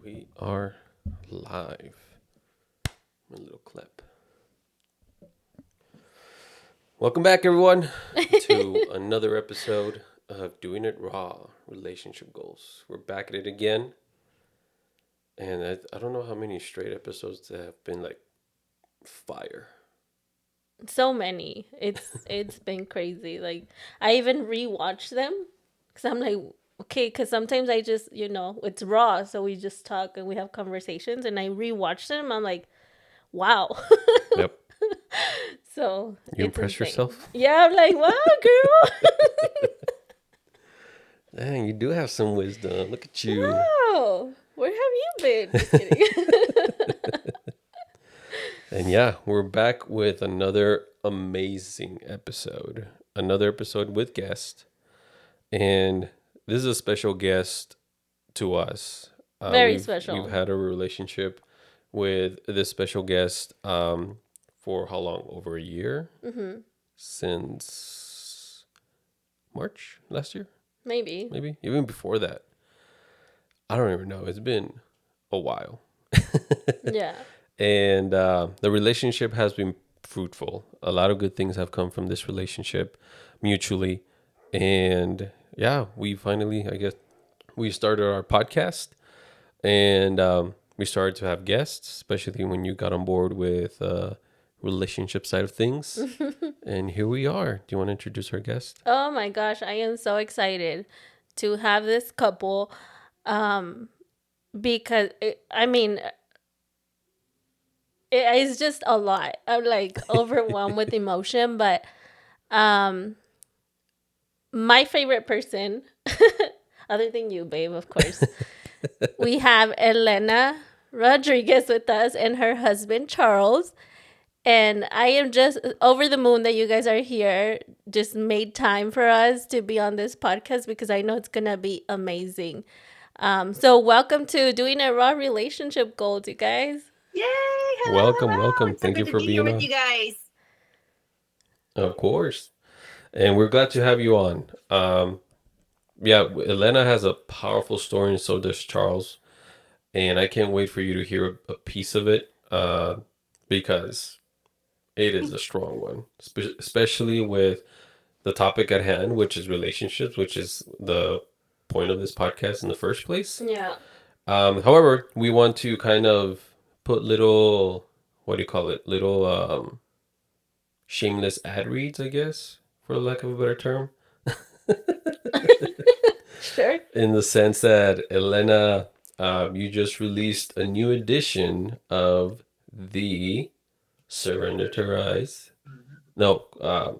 We are live. A little clip. Welcome back, everyone, to another episode of Doing It Raw Relationship Goals. We're back at it again. And I don't know how many straight episodes that have been like fire. So many. It's been crazy. Like I even rewatch them because I'm like, okay, because sometimes I just it's raw, so we just talk and we have conversations, and I rewatch them. I'm like, wow. Yep. So You it's impress insane. yourself? Yeah, I'm like, wow, girl. Dang, you do have some wisdom. Look at you. Wow. Where have you been? Just kidding. And yeah, we're back with another amazing episode. Another episode with guest. And this is a special guest to us. Very We've special. had a relationship with this special guest for how long? Over a year? Mm-hmm. Since March last year, Maybe. maybe even before that. I don't even know. It's been a while, Yeah. and the relationship has been fruitful. A lot of good things have come from this relationship, mutually, and yeah, we finally, I guess, we started our podcast and we started to have guests, especially when you got on board with relationship side of things. And here we are. Do you want to introduce our guest? Oh my gosh, I am so excited to have this couple. Um, because it's just a lot. I'm like overwhelmed with emotion, but um my favorite person other than you, babe, of course. We have Elena Rodriguez with us and her husband Charles. And I am just over the moon that you guys are here. Just made time for us to be on this podcast because I know it's gonna be amazing. So welcome to Doing a Raw Relationship Goals, you guys. Yay! Welcome, Hello. welcome. It's so Thank you good to for be here being with on. you guys. Of course. And we're glad to have you on. Yeah, Elena has a powerful story, and so does Charles. And I can't wait for you to hear a piece of it because it is a strong one, especially with the topic at hand, which is relationships, which is the point of this podcast in the first place. Yeah. However, we want to kind of put little, what do you call it? Little shameless ad reads, I guess, for lack of a better term. Sure. In the sense that Elena, you just released a new edition of the Surrender to Rise. No, I'm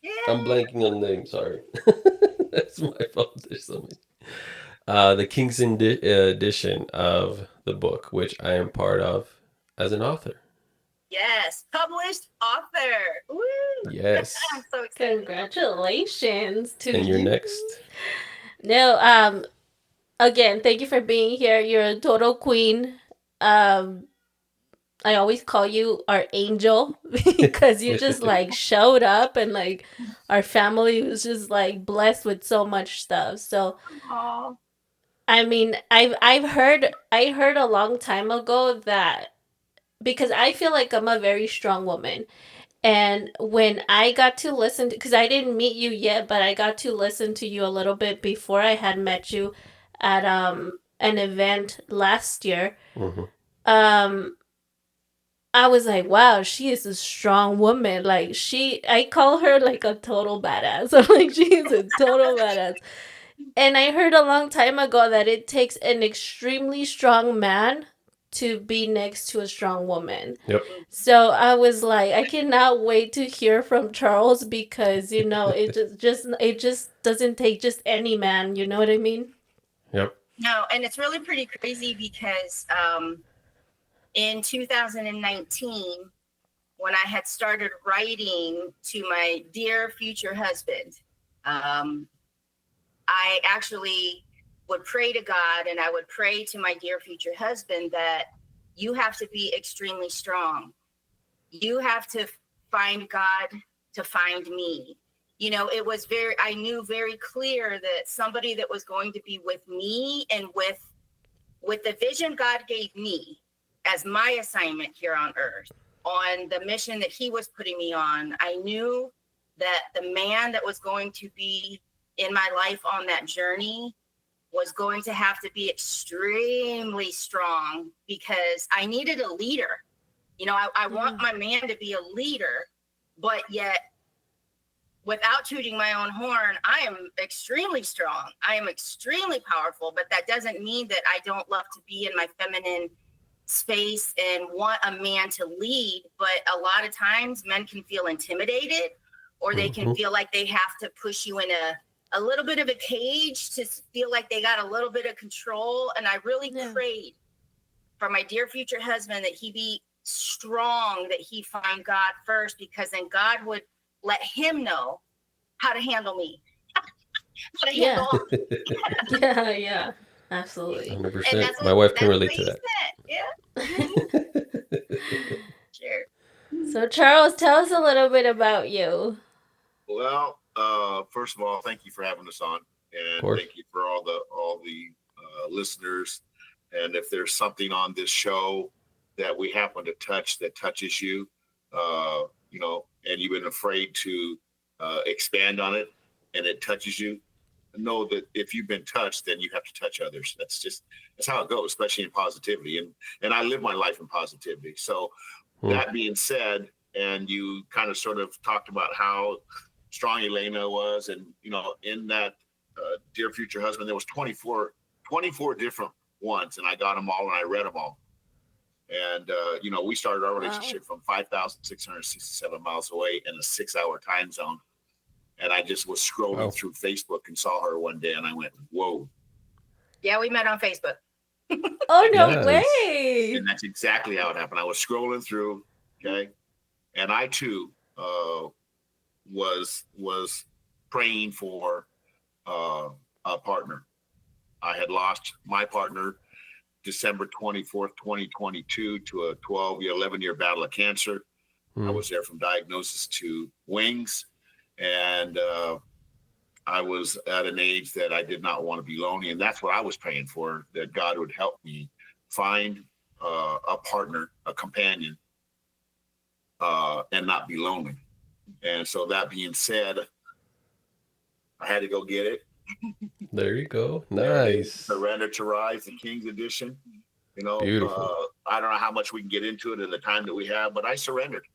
Yay! blanking on the name. Sorry, that's my fault. There's something. The edition of the book, which I am part of as an author. Yes, published author. Woo! Yes, I'm so excited. Congratulations to and you're you. next. No, again, thank you for being here. You're a total queen. Um, I always call you our angel because you just like showed up and like our family was just like blessed with so much stuff. So Aw. I mean, I heard a long time ago that because I feel like I'm a very strong woman. And when I got to listen to, because I didn't meet you yet, but I got to listen to you a little bit before I had met you at an event last year. Mm-hmm. Um I was like, wow, she is a strong woman. Like I call her like a total badass. I'm like, she is a total badass. And I heard a long time ago that it takes an extremely strong man to be next to a strong woman. Yep. So I was like, I cannot wait to hear from Charles because it just doesn't take just any man. You know what I mean? Yep. No, and it's really pretty crazy because in 2019, when I had started writing to my dear future husband, I actually would pray to God and I would pray to my dear future husband that you have to be extremely strong. You have to find God to find me. You know, I knew very clear that somebody that was going to be with me and with with the vision God gave me as my assignment here on earth, on the mission that he was putting me on, I knew that the man that was going to be in my life on that journey was going to have to be extremely strong, because I needed a leader. You know, I want my man to be a leader, but yet without tooting my own horn, I am extremely strong. I am extremely powerful, but that doesn't mean that I don't love to be in my feminine space and want a man to lead. But a lot of times men can feel intimidated, or they can feel like they have to push you in a little bit of a cage to feel like they got a little bit of control. And I really prayed for my dear future husband that he be strong, that he find God first, because then God would let him know how to handle me. How to handle Yeah, absolutely. and 100%. My wife can that's relate what to he that. said. Yeah. Sure. So, Charles, tell us a little bit about you. Well, first of all, thank you for having us on, Of and course. thank you for all the listeners. And if there's something on this show that we happen to touch that touches you, you know, and you've been afraid to expand on it, and it touches you, know that if you've been touched, then you have to touch others. That's how it goes, especially in positivity. And I live my life in positivity. So that being said, and you kind of sort of talked about how strong Elena was, and you know, in that dear future husband, there was 24 different ones, and I got them all and I read them all. And you know, we started our relationship from 5,667 miles away in a 6-hour time zone. And I just was scrolling through Facebook and saw her one day, and I went, "Whoa!" Yeah, we met on Facebook. Oh, no Nice. way. And that's exactly how it happened. I was scrolling through, okay, and I too was praying for a partner. I had lost my partner December 24th, 2022, to a 11-year battle of cancer. I was there from diagnosis to wings. And I was at an age that I did not want to be lonely. And that's what I was praying for, that God would help me find a partner, a companion, and not be lonely. And so that being said, I had to go get it. There you go. There it is. Nice. Surrender to Rise, the King's Edition. You know, Beautiful. I don't know how much we can get into it in the time that we have, but I surrendered.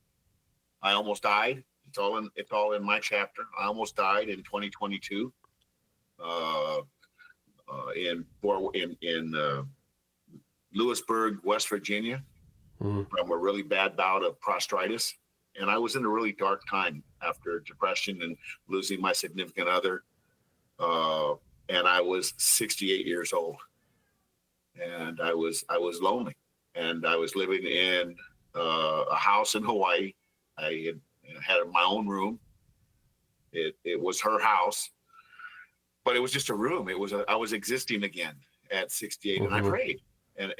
I almost died. It's all in my chapter. I almost died in 2022 in Lewisburg, West Virginia, from a really bad bout of prostatitis. And I was in a really dark time after depression and losing my significant other. And I was 68 years old, and I was lonely, and I was living in a house in Hawaii. I had my own room. It was her house, but it was just a room. I was existing again at 68, and I prayed, and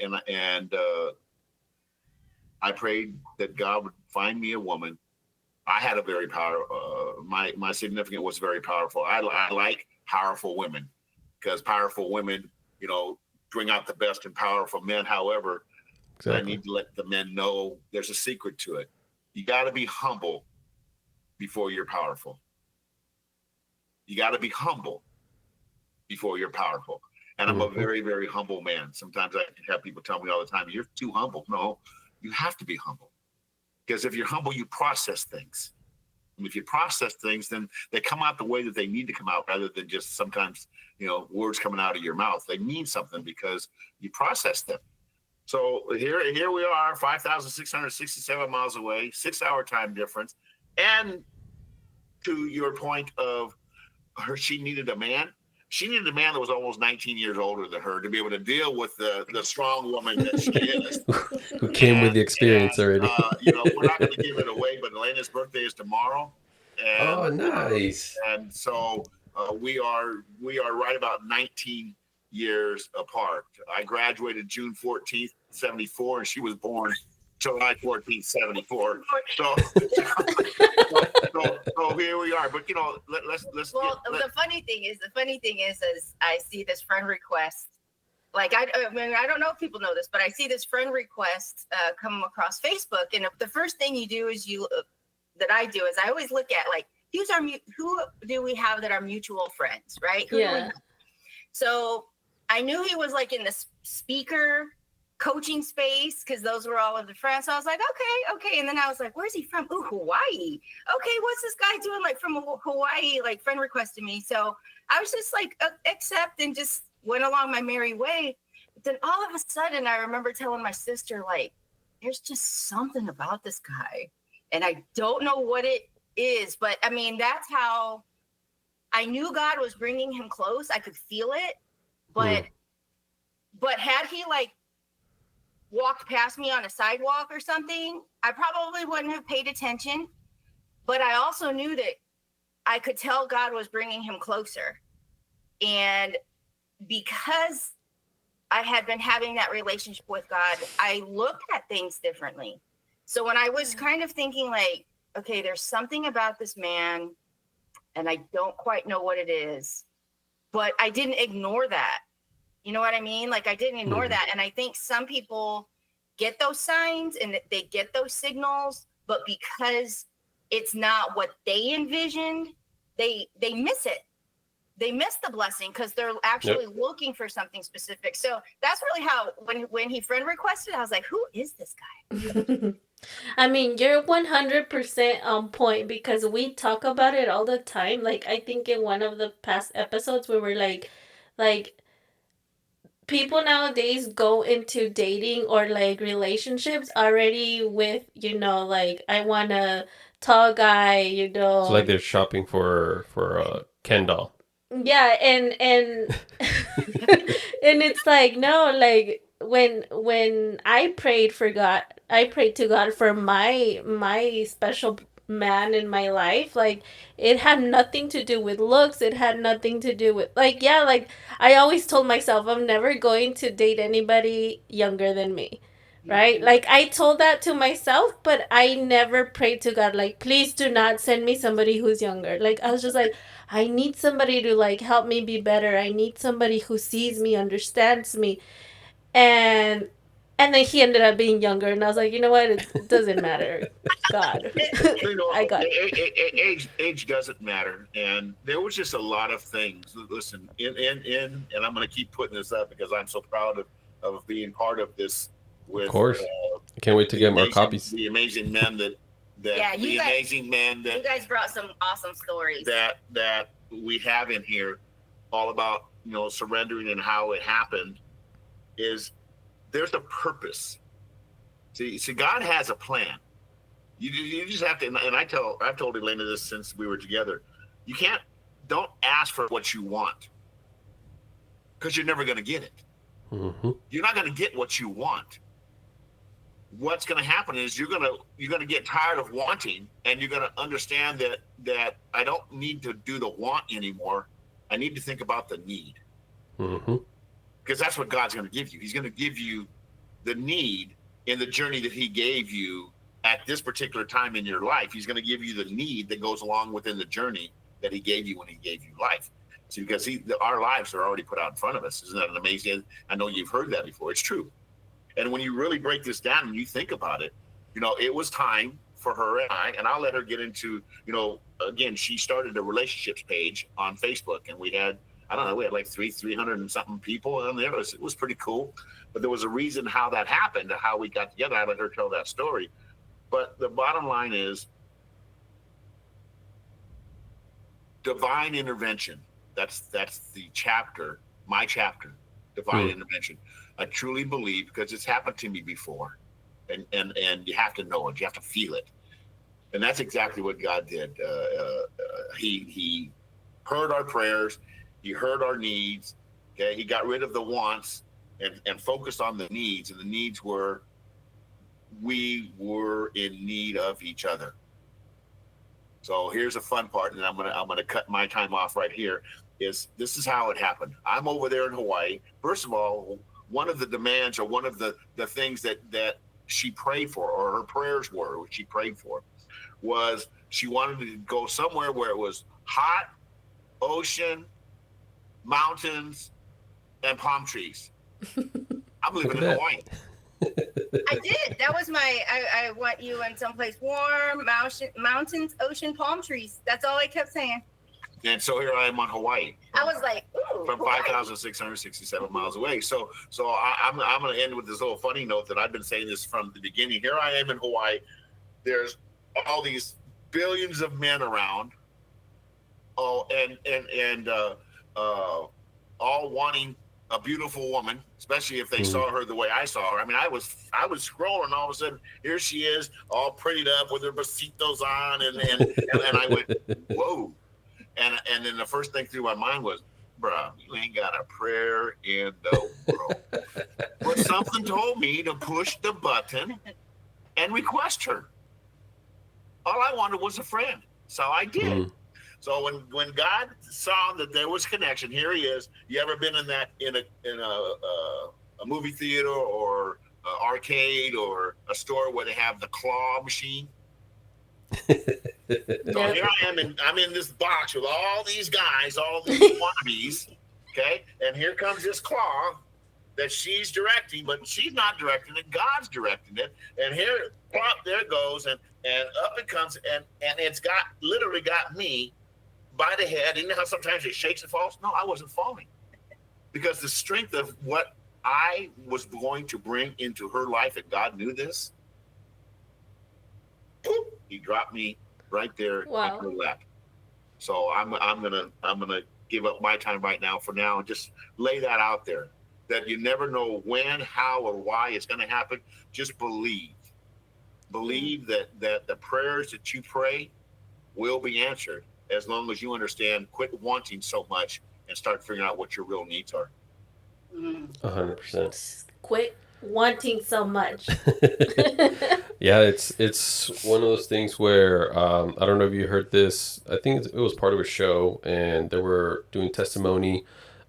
I prayed that God would find me a woman. I had a very my significant was very powerful. I like powerful women, because powerful women, you know, bring out the best in powerful men. However, I need to let the men know there's a secret to it. You got to be humble before you're powerful. You got to be humble before you're powerful. And I'm a very, very humble man. Sometimes I have people tell me all the time, "You're too humble." No, you have to be humble, because if you're humble, you process things. And if you process things, then they come out the way that they need to come out, rather than just sometimes, you know, words coming out of your mouth. They mean something because you process them. So here we are, 5,667 miles away, 6-hour time difference. And to your point of her, she needed a man. She needed a man that was almost 19 years older than her to be able to deal with the strong woman that she is. Who came with the experience already. You know, we're not going to give it away, but Elena's birthday is tomorrow. And, oh, nice. And so we are right about 19 years apart. I graduated June 14th, 74, and she was born July 14th, 74. So here we are. But you know, let's. Well, the funny thing is, I see this friend request Like I mean, I don't know if people know this, but I see this friend request come across Facebook, and the first thing you do is that I do is I always look at like who do we have that are mutual friends, right? Who do we have? Yeah. So I knew he was like in the speaker coaching space because those were all of the friends. So I was like, okay. And then I was like, where's he from? Ooh, Hawaii. Okay, what's this guy doing like from Hawaii? Like friend requested me. So I was just like, accept and just went along my merry way. But then all of a sudden, I remember telling my sister, like, there's just something about this guy. And I don't know what it is. But I mean, that's how I knew God was bringing him close. I could feel it. But had he like walked past me on a sidewalk or something, I probably wouldn't have paid attention. But I also knew that I could tell God was bringing him closer. And because I had been having that relationship with God, I looked at things differently. So when I was kind of thinking like, okay, there's something about this man and I don't quite know what it is, but I didn't ignore that. You know what I mean? Like I didn't ignore that. And I think some people get those signs and they get those signals, but because it's not what they envisioned, they miss it. They miss the blessing because they're actually looking for something specific. So that's really how when he friend requested, I was like, who is this guy? I mean, you're 100% on point because we talk about it all the time. Like, I think in one of the past episodes, we were like, people nowadays go into dating or like relationships already with, like, I want a tall guy, It's like they're shopping for a Ken doll. Yeah, and and it's like, no, like when I prayed for God, I prayed to God for my special man in my life. Like, it had nothing to do with looks. It had nothing to do with, like, yeah, like I always told myself I'm never going to date anybody younger than me. Right? Like, I told that to myself, but I never prayed to God like, please do not send me somebody who's younger. Like, I was just like, I need somebody to like help me be better. I need somebody who sees me, understands me. And then he ended up being younger, and I was like, you know what? It doesn't matter. God. You know, I got age doesn't matter, and there was just a lot of things. Listen, and I'm going to keep putting this up because I'm so proud of being part of this Of with course. I can't wait to get more copies. the amazing men Yeah, the amazing men you guys brought some awesome stories that we have in here, all about surrendering and how it happened. Is there's a purpose. See, God has a plan. You just have to, and I've told Elena this since we were together. You don't ask for what you want because you're never going to get it. Mm-hmm. You're not going to get what you want. What's going to happen is you're going to get tired of wanting, and you're going to understand that I don't need to do the want anymore. I need to think about the need, because that's what God's going to give you. He's going to give you the need in the journey that He gave you at this particular time in your life. He's going to give you the need that goes along within the journey that He gave you when He gave you life. See, because our lives are already put out in front of us. Isn't that amazing? I know you've heard that before. It's true. And when you really break this down and you think about it, it was time for her and I'll let her get into, again, she started a relationships page on Facebook, and we had like 300 and something people on there. It was pretty cool. But there was a reason how that happened, how we got together. I let her tell that story. But the bottom line is divine intervention. That's the chapter, my chapter, divine intervention. I truly believe, because it's happened to me before, and you have to know it, you have to feel it, and that's exactly what God did. He heard our prayers, He heard our needs. Okay, He got rid of the wants and focused on the needs, and the needs were we were in need of each other. So here's a fun part, and I'm gonna cut my time off right here. This is how it happened. I'm over there in Hawaii. First of all, one of the demands, or one of the things that she prayed for, or her prayers were, what she prayed for, was she wanted to go somewhere where it was hot, ocean, mountains, and palm trees. I'm Look living at in that. Hawaii. I did. That was my. I want you in someplace warm, mountains, ocean, palm trees. That's all I kept saying. And so here I am on Hawaii. I was like, ooh, From Hawaii. 5,667 miles away. So I'm going to end with this little funny note that I've been saying this from the beginning. Here I am in Hawaii. There's all these billions of men around. Oh, and all wanting a beautiful woman, especially if they Mhm. saw her the way I saw her. I mean, I was scrolling, all of a sudden, here she is, all prettied up with her besitos on, and I went, whoa. And then the first thing through my mind was, bruh, you ain't got a prayer in the world. But something told me to push the button and request her. All I wanted was a friend. So I did. Mhm. So when God saw that there was connection, here he is. You ever been in a movie theater or arcade or a store where they have the claw machine? So Yep. here I'm in this box with all these guys, all these wannabes, okay? And here comes this claw that she's directing, but she's not directing it. God's directing it. And here, plop, there it goes, and up it comes, and it's got literally got me by the head. And you know how sometimes it shakes and falls? No, I wasn't falling because the strength of what I was going to bring into her life, and God knew this. Boop, he dropped me right there on Wow. her lap. So I'm gonna give up my time right now for now and just lay that out there. That you never know when, how, or why it's gonna happen. Just believe. Yeah. Believe that the prayers that you pray will be answered as long as you understand, quit wanting so much and start figuring out what your real needs are. Mm. 100%. Just quit wanting so much. Yeah, it's one of those things where I don't know if you heard this. I think it was part of a show, and they were doing testimony,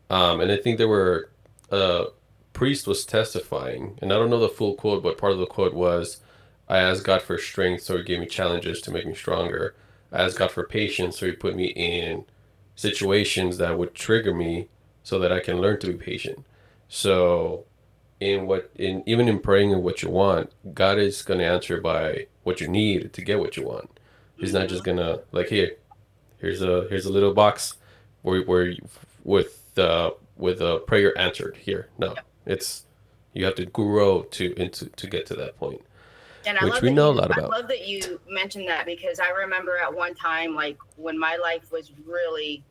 and I think they were uh, priest was testifying, and I don't know the full quote, but part of the quote was, "I asked God for strength, so He gave me challenges to make me stronger. I asked God for patience, so He put me in situations that would trigger me, so that I can learn to be patient." So in even in praying and what you want, God is gonna answer by what you need to get what you want. He's not just Mhm. gonna like here's a little box where you, with a prayer answered here. No, it's you have to grow to get to that point, And I which love we that know a you lot I about. love that you mentioned that because I remember at one time like when my life was really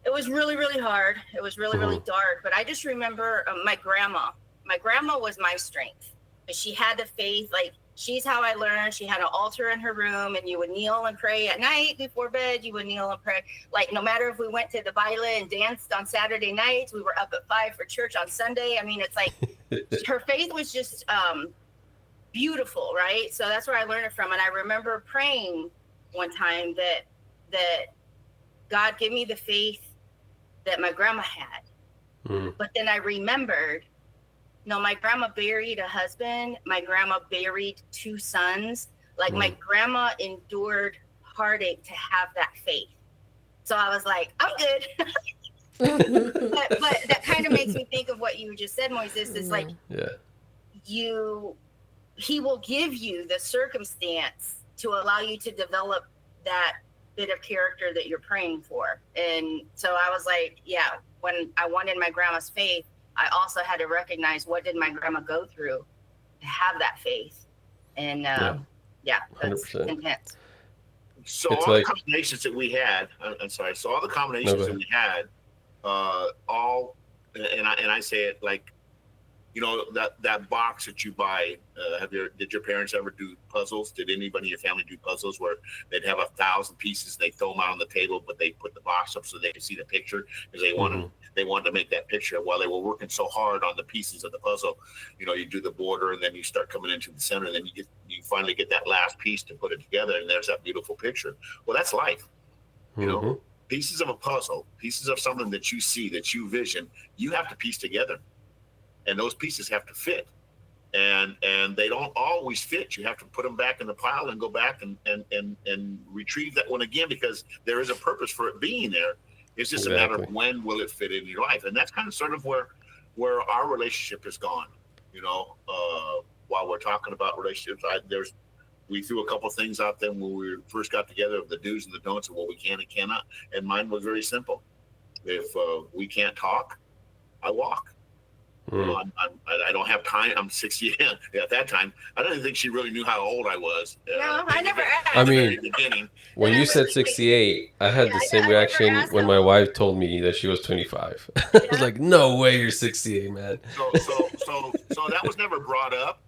it was really really hard. It was really Hmm. really dark, but I just remember my grandma. My grandma was my strength. She had the faith like she's how I learned. She had an altar in her room and you would kneel and pray at night before bed. You would kneel and pray. Like no matter if we went to the baile and danced on Saturday nights, we were up at 5 for church on Sunday. I mean, it's like her faith was just beautiful, right? So that's where I learned it from. And I remember praying one time that God give me the faith that my grandma had. Hmm. But then I remembered, no, my grandma buried a husband. My grandma buried two sons. Like Hmm. my grandma endured heartache to have that faith. So I was like, I'm good. But that kind of makes me think of what you just said, Moises. It's like Yeah. Yeah. you he will give you the circumstance to allow you to develop that bit of character that you're praying for. And so I was like, yeah, when I wanted my grandma's faith, I also had to recognize what did my grandma go through to have that faith. And Yeah. yeah, that's 100%. intense. So It's all the like combinations that we had, I'm sorry. So all the no, go combinations that ahead. we had, all, and I say it like that box that you buy. Did your parents ever do puzzles? Did anybody in your family do puzzles where they'd have 1,000 pieces, they throw them out on the table, but they put the box up so they can see the picture because Hmm. they wanted to make that picture. While they were working so hard on the pieces of the puzzle, you do the border and then you start coming into the center, and then you finally get that last piece to put it together, and there's that beautiful picture. Well, that's life, you know. Hmm. Pieces of a puzzle, pieces of something that you see, that you vision, you have to piece together, and those pieces have to fit, and they don't always fit. You have to put them back in the pile and go back and retrieve that one again because there is a purpose for it being there. It's just a matter of Exactly. when will it fit in your life, and that's kind of sort of where where our relationship is gone. You know, while we're talking about relationships, we threw a couple things out there when we first got together of the do's and the don'ts of what we can and cannot. And mine was very simple. If we can't talk, I walk. You know, Mm. I don't have time. I'm 60. At that time, I don't even think she really knew how old I was. No, I never I In the asked. very mean, beginning. when you said 68, I had the same I never reaction asked when how my old. wife told me that she was 25. I was Yeah. like, no way you're 68, man. So that was never brought up,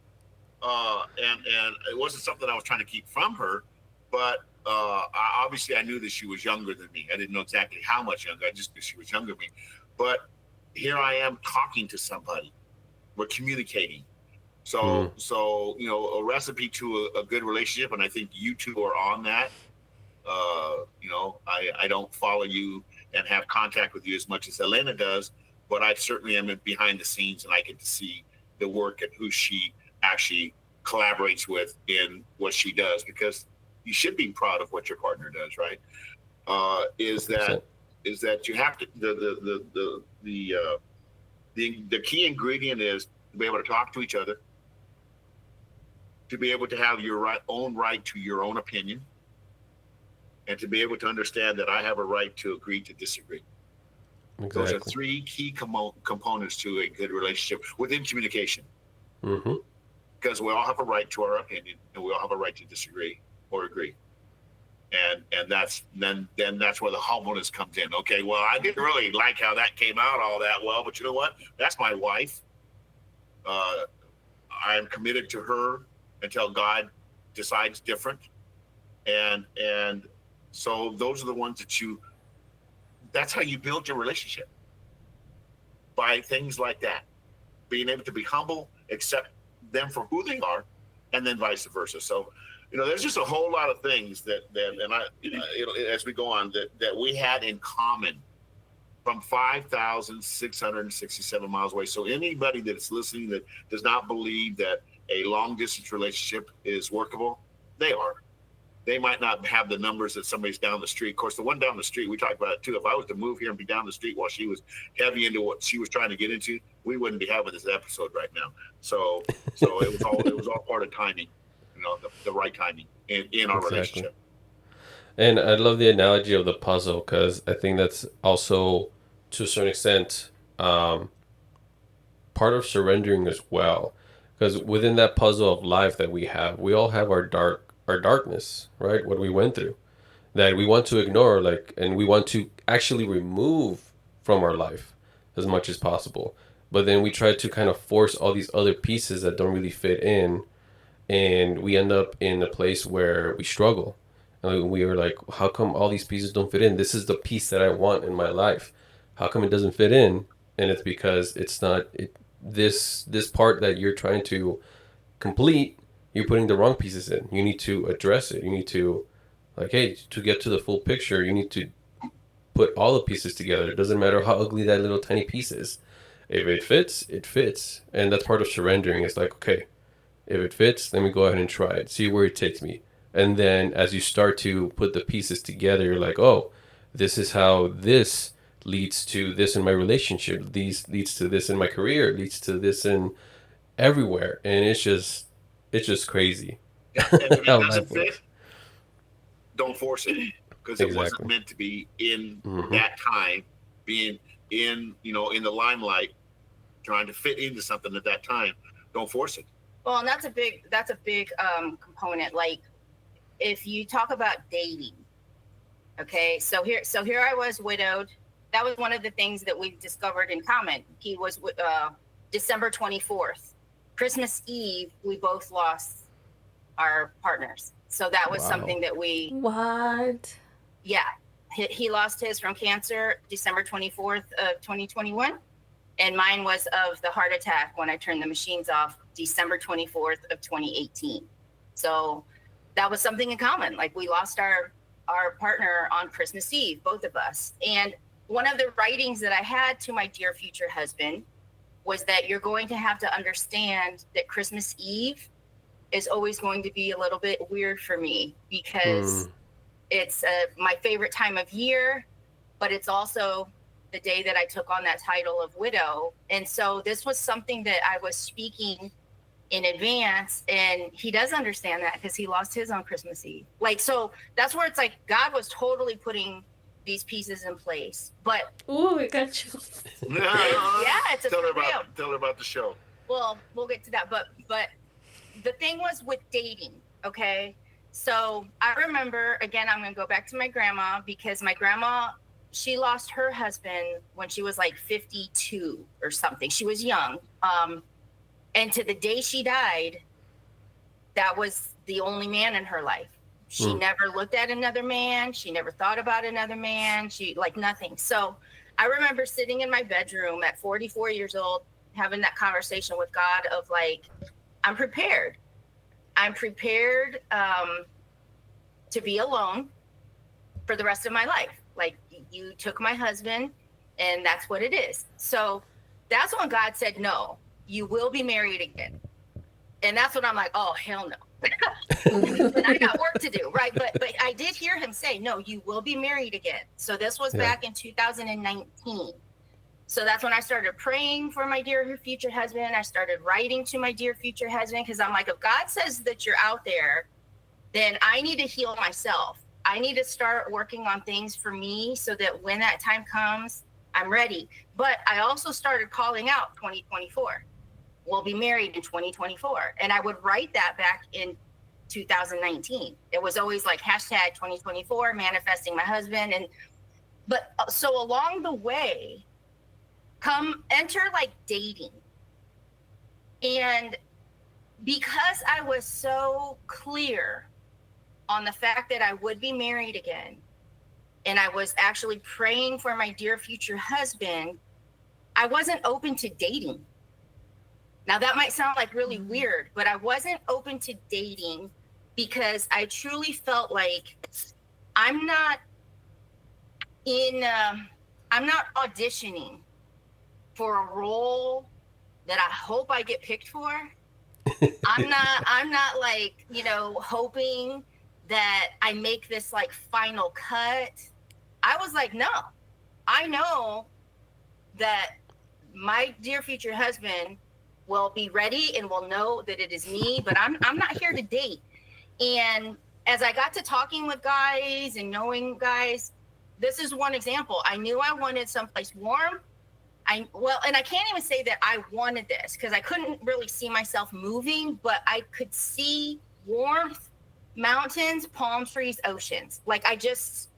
and it wasn't something I was trying to keep from her. But obviously, I knew that she was younger than me. I didn't know exactly how much younger. I just knew she was younger than me. But here I am talking to somebody. We're communicating. Mm. So you know, a recipe to a good relationship, and I think you two are on that. You know, I don't follow you and have contact with you as much as Elena does, but I certainly am behind the scenes and I get to see the work and who she actually collaborates with in what she does, because you should be proud of what your partner does, right? Is that 100%. you have to the key ingredient is to be able to talk to each other, to be able to have your own right to your own opinion, and to be able to understand that I have a right to agree to disagree. Those are Exactly. three key components to a good relationship within communication, Mm-hmm. because we all have a right to our opinion and we all have a right to disagree or agree. And that's then that's where the humbleness comes in. Okay, well, I didn't really like how that came out all that well, but you know what? That's my wife. Uh, I'm committed to her until God decides different. And so those are the ones that you. That's how you build your relationship, by things like that, being able to be humble, accept them for who they are, and then vice versa. So, you know, there's just a whole lot of things that and I, as we go on, that we had in common from 5,667 miles away. So anybody that's listening that does not believe that a long distance relationship is workable, they are. They might not have the numbers that somebody's down the street. Of course, the one down the street, we talked about it too. If I was to move here and be down the street while she was heavy into what she was trying to get into, we wouldn't be having this episode right now. So it was all part of timing, you know, the right timing in our Exactly. relationship. And I love the analogy of the puzzle because I think that's also, to a certain extent, um, part of surrendering as well. Because within that puzzle of life that we have, we all have our darkness, right? What we went through that we want to ignore, like, and we want to actually remove from our life as much as possible. But then we try to kind of force all these other pieces that don't really fit in, and we end up in a place where we struggle. And we are like, how come all these pieces don't fit in? This is the piece that I want in my life. How come it doesn't fit in? And it's because it's not this part that you're trying to complete. You're putting the wrong pieces in. You need to address it. You need to, like, hey, to get to the full picture, you need to put all the pieces together. It doesn't matter how ugly that little tiny piece is. If it fits, it fits. And that's part of surrendering. It's like, okay, if it fits, let me go ahead and try it, see where it takes me. And then as you start to put the pieces together, you're like, oh, this is how this leads to this in my relationship. These leads to this in my career. Leads to this in everywhere. And it's just crazy Yeah, and if it how doesn't life fit, works. don't force it, because it wasn't Exactly. meant to be in Mm-hmm. that time, being in the limelight, trying to fit into something at that time. Don't force it. Well, and that's a big component. Like if you talk about dating, okay, so here I was widowed. That was one of the things that we discovered in common. He was December 24th. Christmas Eve, we both lost our partners. So that was Wow. something that we, What? yeah, he lost his from cancer December 24th of 2021. And mine was of the heart attack when I turned the machines off December 24th of 2018. So that was something in common. Like we lost our partner on Christmas Eve, both of us. And one of the writings that I had to my dear future husband was that you're going to have to understand that Christmas Eve is always going to be a little bit weird for me because Hmm. it's my favorite time of year, but it's also the day that I took on that title of widow. And so this was something that I was speaking in advance, and he does understand that because he lost his on Christmas Eve. Like, so that's where it's like God was totally putting these pieces in place. But Ooh, it got you. yeah, it's a tell her real. tell her about the show. Well, we'll get to that. But the thing was with dating, okay? So I remember, again, I'm going to go back to my grandma, because my grandma, she lost her husband when she was like 52 or something. She was young. And to the day she died, that was the only man in her life. She never looked at another man. She never thought about another man. She, like, nothing. So I remember sitting in my bedroom at 44 years old, having that conversation with God of like, I'm prepared. I'm prepared to be alone for the rest of my life. Like, you took my husband, and that's what it is. So that's when God said, no, you will be married again. And that's when I'm like, oh, hell no. And I got work to do, right? But I did hear him say, no, you will be married again. So this was back in 2019. So that's when I started praying for my dear future husband. I started writing to my dear future husband, because I'm like, if God says that you're out there, then I need to heal myself. I need to start working on things for me so that when that time comes, I'm ready. But I also started calling out 2024. We'll be married in 2024. And I would write that back in 2019. It was always like hashtag 2024, manifesting my husband. But so along the way, enter like dating. And because I was so clear on the fact that I would be married again, and I was actually praying for my dear future husband, I wasn't open to dating. Now that might sound like really weird, but I wasn't open to dating because I truly felt like I'm not auditioning for a role that I hope I get picked for. I'm not like, hoping that I make this like final cut. I was like, no, I know that my dear future husband will be ready and will know that it is me, but I'm not here to date. And as I got to talking with guys and knowing guys, this is one example. I knew I wanted someplace warm. And I can't even say that I wanted this because I couldn't really see myself moving, but I could see warmth, mountains, palm trees, oceans. Like, I just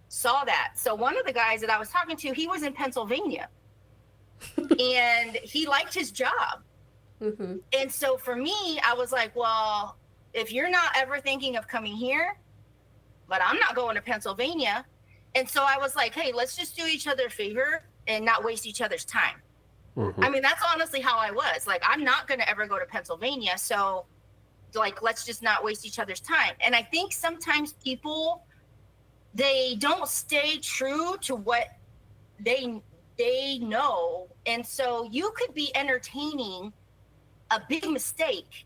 saw that. So one of the guys that I was talking to, he was in Pennsylvania and he liked his job. Mm-hmm. And so for me, I was like, well, if you're not ever thinking of coming here, but I'm not going to Pennsylvania. And so I was like, hey, let's just do each other a favor and not waste each other's time. Mm-hmm. I mean, that's honestly how I was. Like, I'm not going to ever go to Pennsylvania. So, like, let's just not waste each other's time. And I think sometimes people, they don't stay true to what they know. And so you could be entertaining a big mistake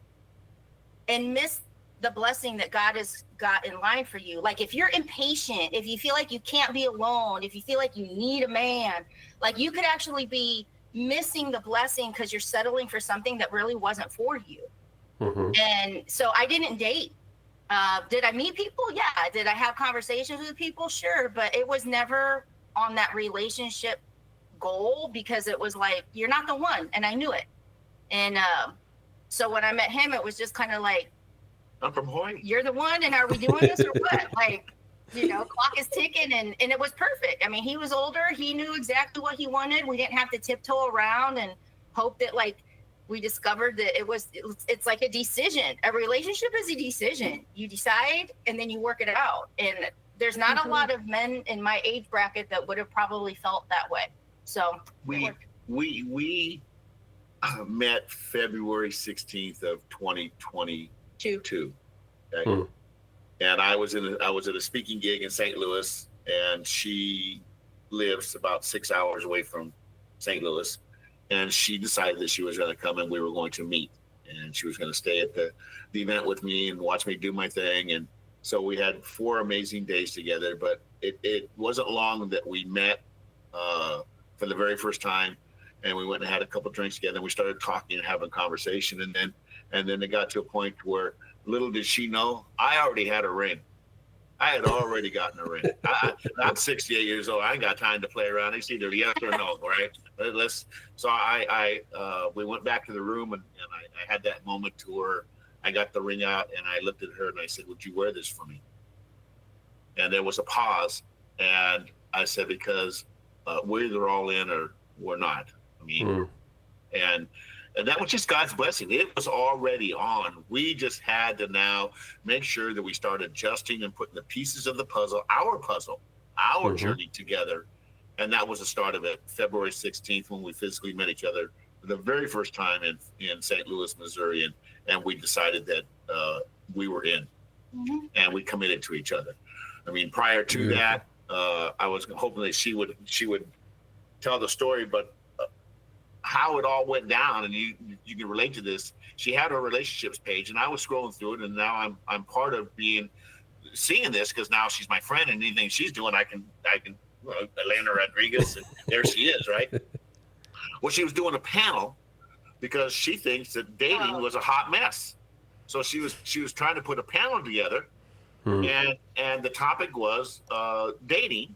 and miss the blessing that God has got in line for you. Like, if you're impatient, if you feel like you can't be alone, if you feel like you need a man, like, you could actually be missing the blessing because you're settling for something that really wasn't for you. Mm-hmm. And so I didn't date. Did I meet people? Yeah. Did I have conversations with people? Sure. But it was never on that relationship goal because it was like, you're not the one. And I knew it. And so when I met him, it was just kind of like, I'm from Hawaii. You're the one, and are we doing this or what? Like, clock is ticking, and it was perfect. I mean, he was older. He knew exactly what he wanted. We didn't have to tiptoe around and hope that, like, we discovered that it's like a decision. A relationship is a decision. You decide, and then you work it out. And there's not a lot of men in my age bracket that would have probably felt that way. So we met February 16th of 2022. Okay? And I was at a speaking gig in St. Louis, and she lives about 6 hours away from St. Louis, and she decided that she was going to come and we were going to meet, and she was going to stay at the event with me and watch me do my thing. And so we had 4 amazing days together, but it wasn't long that we met. for the very first time, and we went and had a couple drinks together. And we started talking and having conversation, and then it got to a point where little did she know I already had a ring. I had already gotten a ring. I'm 68 years old. I ain't got time to play around. It's either yes or no, right? Let's. So we went back to the room, and I had that moment to where I got the ring out, and I looked at her and I said, "Would you wear this for me?" And there was a pause, and I said, "Because we're either all in or we're not." I mean, and that was just God's blessing. It was already on. We just had to now make sure that we start adjusting and putting the pieces of the puzzle, our journey together. And that was the start of it. February 16th, when we physically met each other for the very first time in St. Louis, Missouri. And we decided that we were in, and we committed to each other. I mean, prior to that, I was hoping that she would tell the story, but how it all went down, and you can relate to this. She had her relationships page, and I was scrolling through it, and now I'm part of seeing this, because now she's my friend, and anything she's doing, I can Elena Rodriguez, and there she is, right? Well, she was doing a panel because she thinks that dating was a hot mess, so she was trying to put a panel together, and the topic was dating.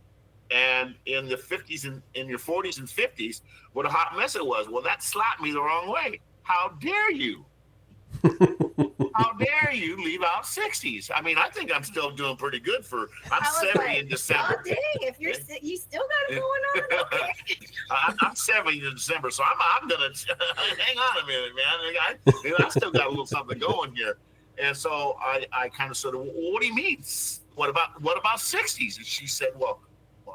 And in the 50s and in your 40s and 50s, what a hot mess it was. Well, that slapped me the wrong way. How dare you? How dare you leave out 60s? I mean, I think I'm still doing pretty good I'm 70 in December. Oh, dang, if you still got it going on, okay. I'm 70 in December, so I'm going to hang on a minute, man. I still got a little something going here. And so I kind of sort of, what do you mean? What about 60s? And she said, well,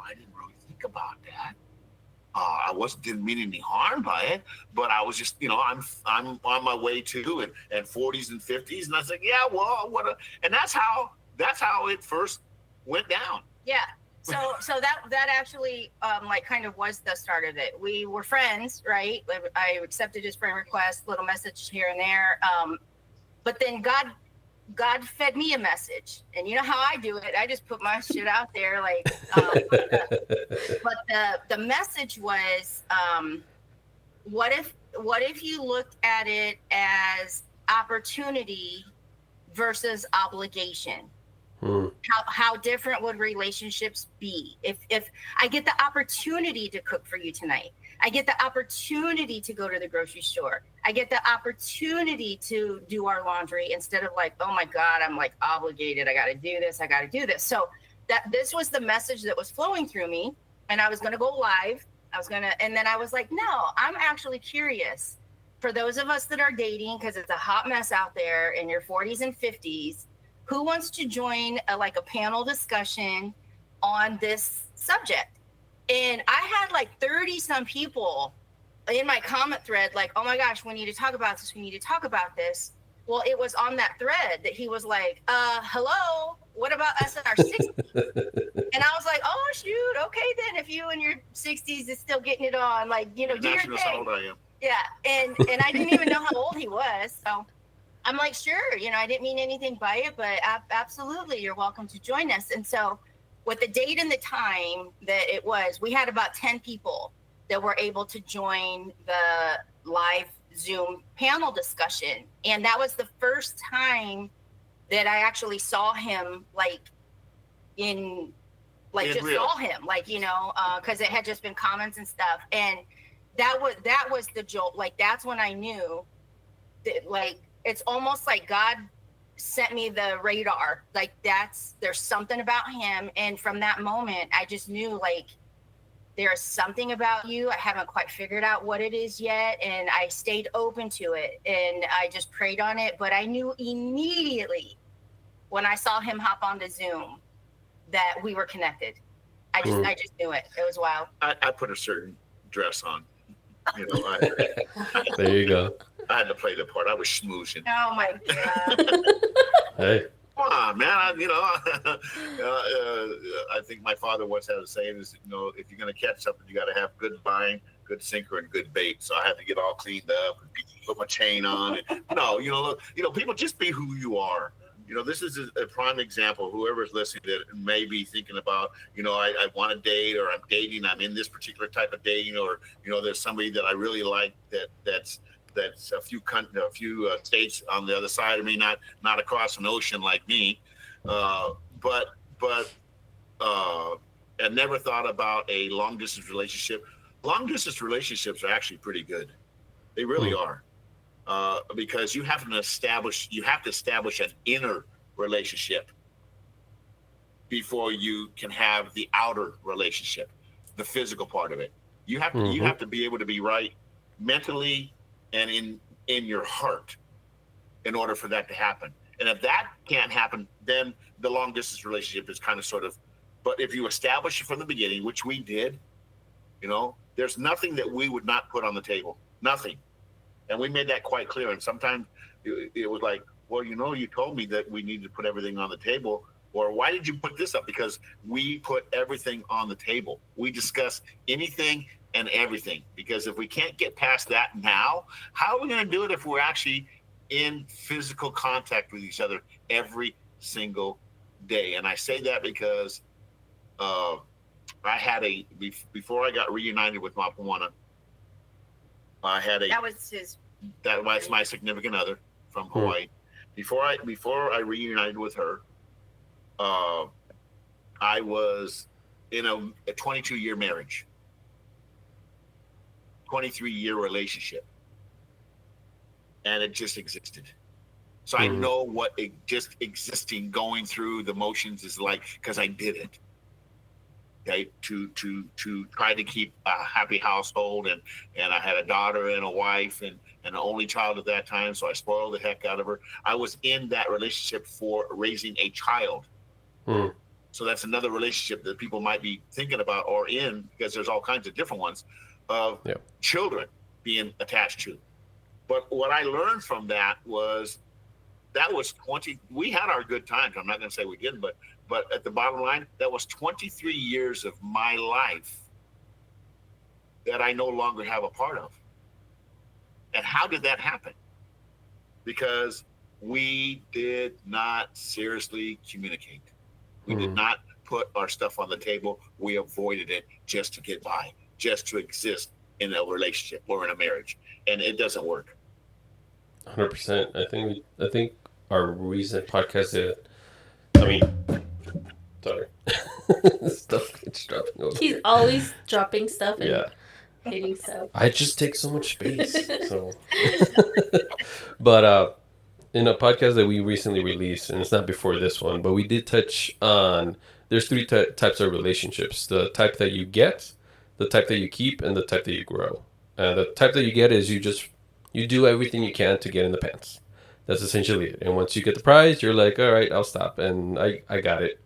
I didn't really think about that. I didn't mean any harm by it, but I was just, I'm on my way to and 40s and 50s, and I was like, yeah, well, and that's how it first went down. Yeah. So that actually kind of was the start of it. We were friends, right? I accepted his friend request, little message here and there, but then God fed me a message, and you know how I do it. I just put my shit out there, but the message was, what if you looked at it as opportunity versus obligation? How different would relationships be if I get the opportunity to cook for you tonight? I get the opportunity to go to the grocery store. I get the opportunity to do our laundry instead of like, oh my God, I'm like obligated. I got to do this. So this was the message that was flowing through me, and I was going to go live. And then I was like, no, I'm actually curious for those of us that are dating, because it's a hot mess out there in your 40s and 50s. Who wants to join a panel discussion on this subject? And I had like 30 some people in my comment thread, like, oh my gosh, we need to talk about this. We need to talk about this. Well, it was on that thread that he was like, hello, what about us in our 60s? And I was like, oh, shoot. Okay, then if you in your 60s is still getting it on, like, do your thing. That's how old I am. Yeah. And I didn't even know how old he was. So I'm like, sure, I didn't mean anything by it, but absolutely, you're welcome to join us. And so with the date and the time that it was, we had about 10 people that were able to join the live Zoom panel discussion. And that was the first time that I actually saw him saw him, because it had just been comments and stuff. And that was the jolt. Like, that's when I knew that, it's almost like God sent me the radar. Like, there's something about him. And from that moment, I just knew, there's something about you. I haven't quite figured out what it is yet. And I stayed open to it, and I just prayed on it. But I knew immediately when I saw him hop onto Zoom that we were connected. I just knew it. It was wild. I put a certain dress on. There you go. I had to play the part. I was schmoozing. Oh my God. Hey. Come on, man. I think my father once had a saying is, if you're going to catch something, you got to have good line, good sinker, and good bait. So I had to get all cleaned up and put my chain on. And, people just be who you are. This is a prime example. Whoever's listening that may be thinking about, I want to date, or I'm dating, I'm in this particular type of dating, or there's somebody that I really like that's a few states on the other side of me, not across an ocean like me, uh, but I never thought about a long distance relationship. Long distance relationships are actually pretty good. They really Mm. are, because you have to establish an inner relationship before you can have the outer relationship, the physical part of it. You Mm-hmm. have to be able to be right mentally and in your heart in order for that to happen. And if that can't happen, then the long distance relationship is kind of sort of. But if you establish it from the beginning, which we did, there's nothing that we would not put on the table. Nothing. And we made that quite clear. And sometimes it was like, well, you told me that we needed to put everything on the table. Or why did you put this up? Because we put everything on the table. We discuss anything and everything. Because if we can't get past that now, how are we going to do it if we're actually in physical contact with each other every single day? And I say that because uh, before I got reunited with Mapawana, I had a That was his. that was my significant other from Mm. Hawaii. Before I reunited with her, uh, I was in a 22-year marriage, 23-year relationship, and it just existed. So I Mm-hmm. know what just existing, going through the motions is like, because I did it. Okay, to try to keep a happy household, and I had a daughter and a wife, and an only child at that time, so I spoiled the heck out of her. I was in that relationship for raising a child. Mm. So that's another relationship that people might be thinking about or in, because there's all kinds of different ones of Yeah. children being attached to. But what I learned from that was 20. We had our good times. I'm not going to say we didn't, but at the bottom line, that was 23 years of my life that I no longer have a part of. And how did that happen? Because we did not seriously communicate. We did Mm. not put our stuff on the table. We avoided it just to get by, just to exist in a relationship or in a marriage. And it doesn't work. 100%. I think our recent podcast did. I mean, sorry, stuff keeps dropping over He's here. always dropping stuff and Yeah, hitting stuff. I just take so much space. So, but in a podcast that we recently released, and it's not before this one, but we did touch on there's three types of relationships: the type that you get, the type that you keep, and the type that you grow. The type that you get is you do everything you can to get in the pants. That's essentially it. And once you get the prize, you're like, all right, I'll stop, and I got it.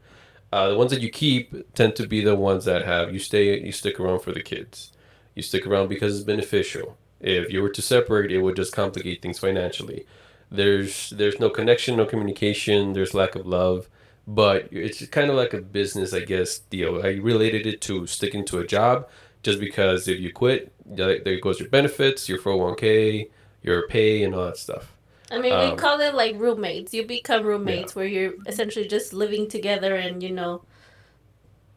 The ones that you keep tend to be the ones that have you stick around for the kids. You stick around because it's beneficial. If you were to separate, it would just complicate things financially. There's no connection, no communication. There's lack of love, but it's kind of like a business, I guess. Deal. I related it to sticking to a job, just because if you quit, there goes your benefits, your 401k, your pay, and all that stuff. I mean, we Um, call it like roommates. You become yeah, roommates where you're essentially just living together and,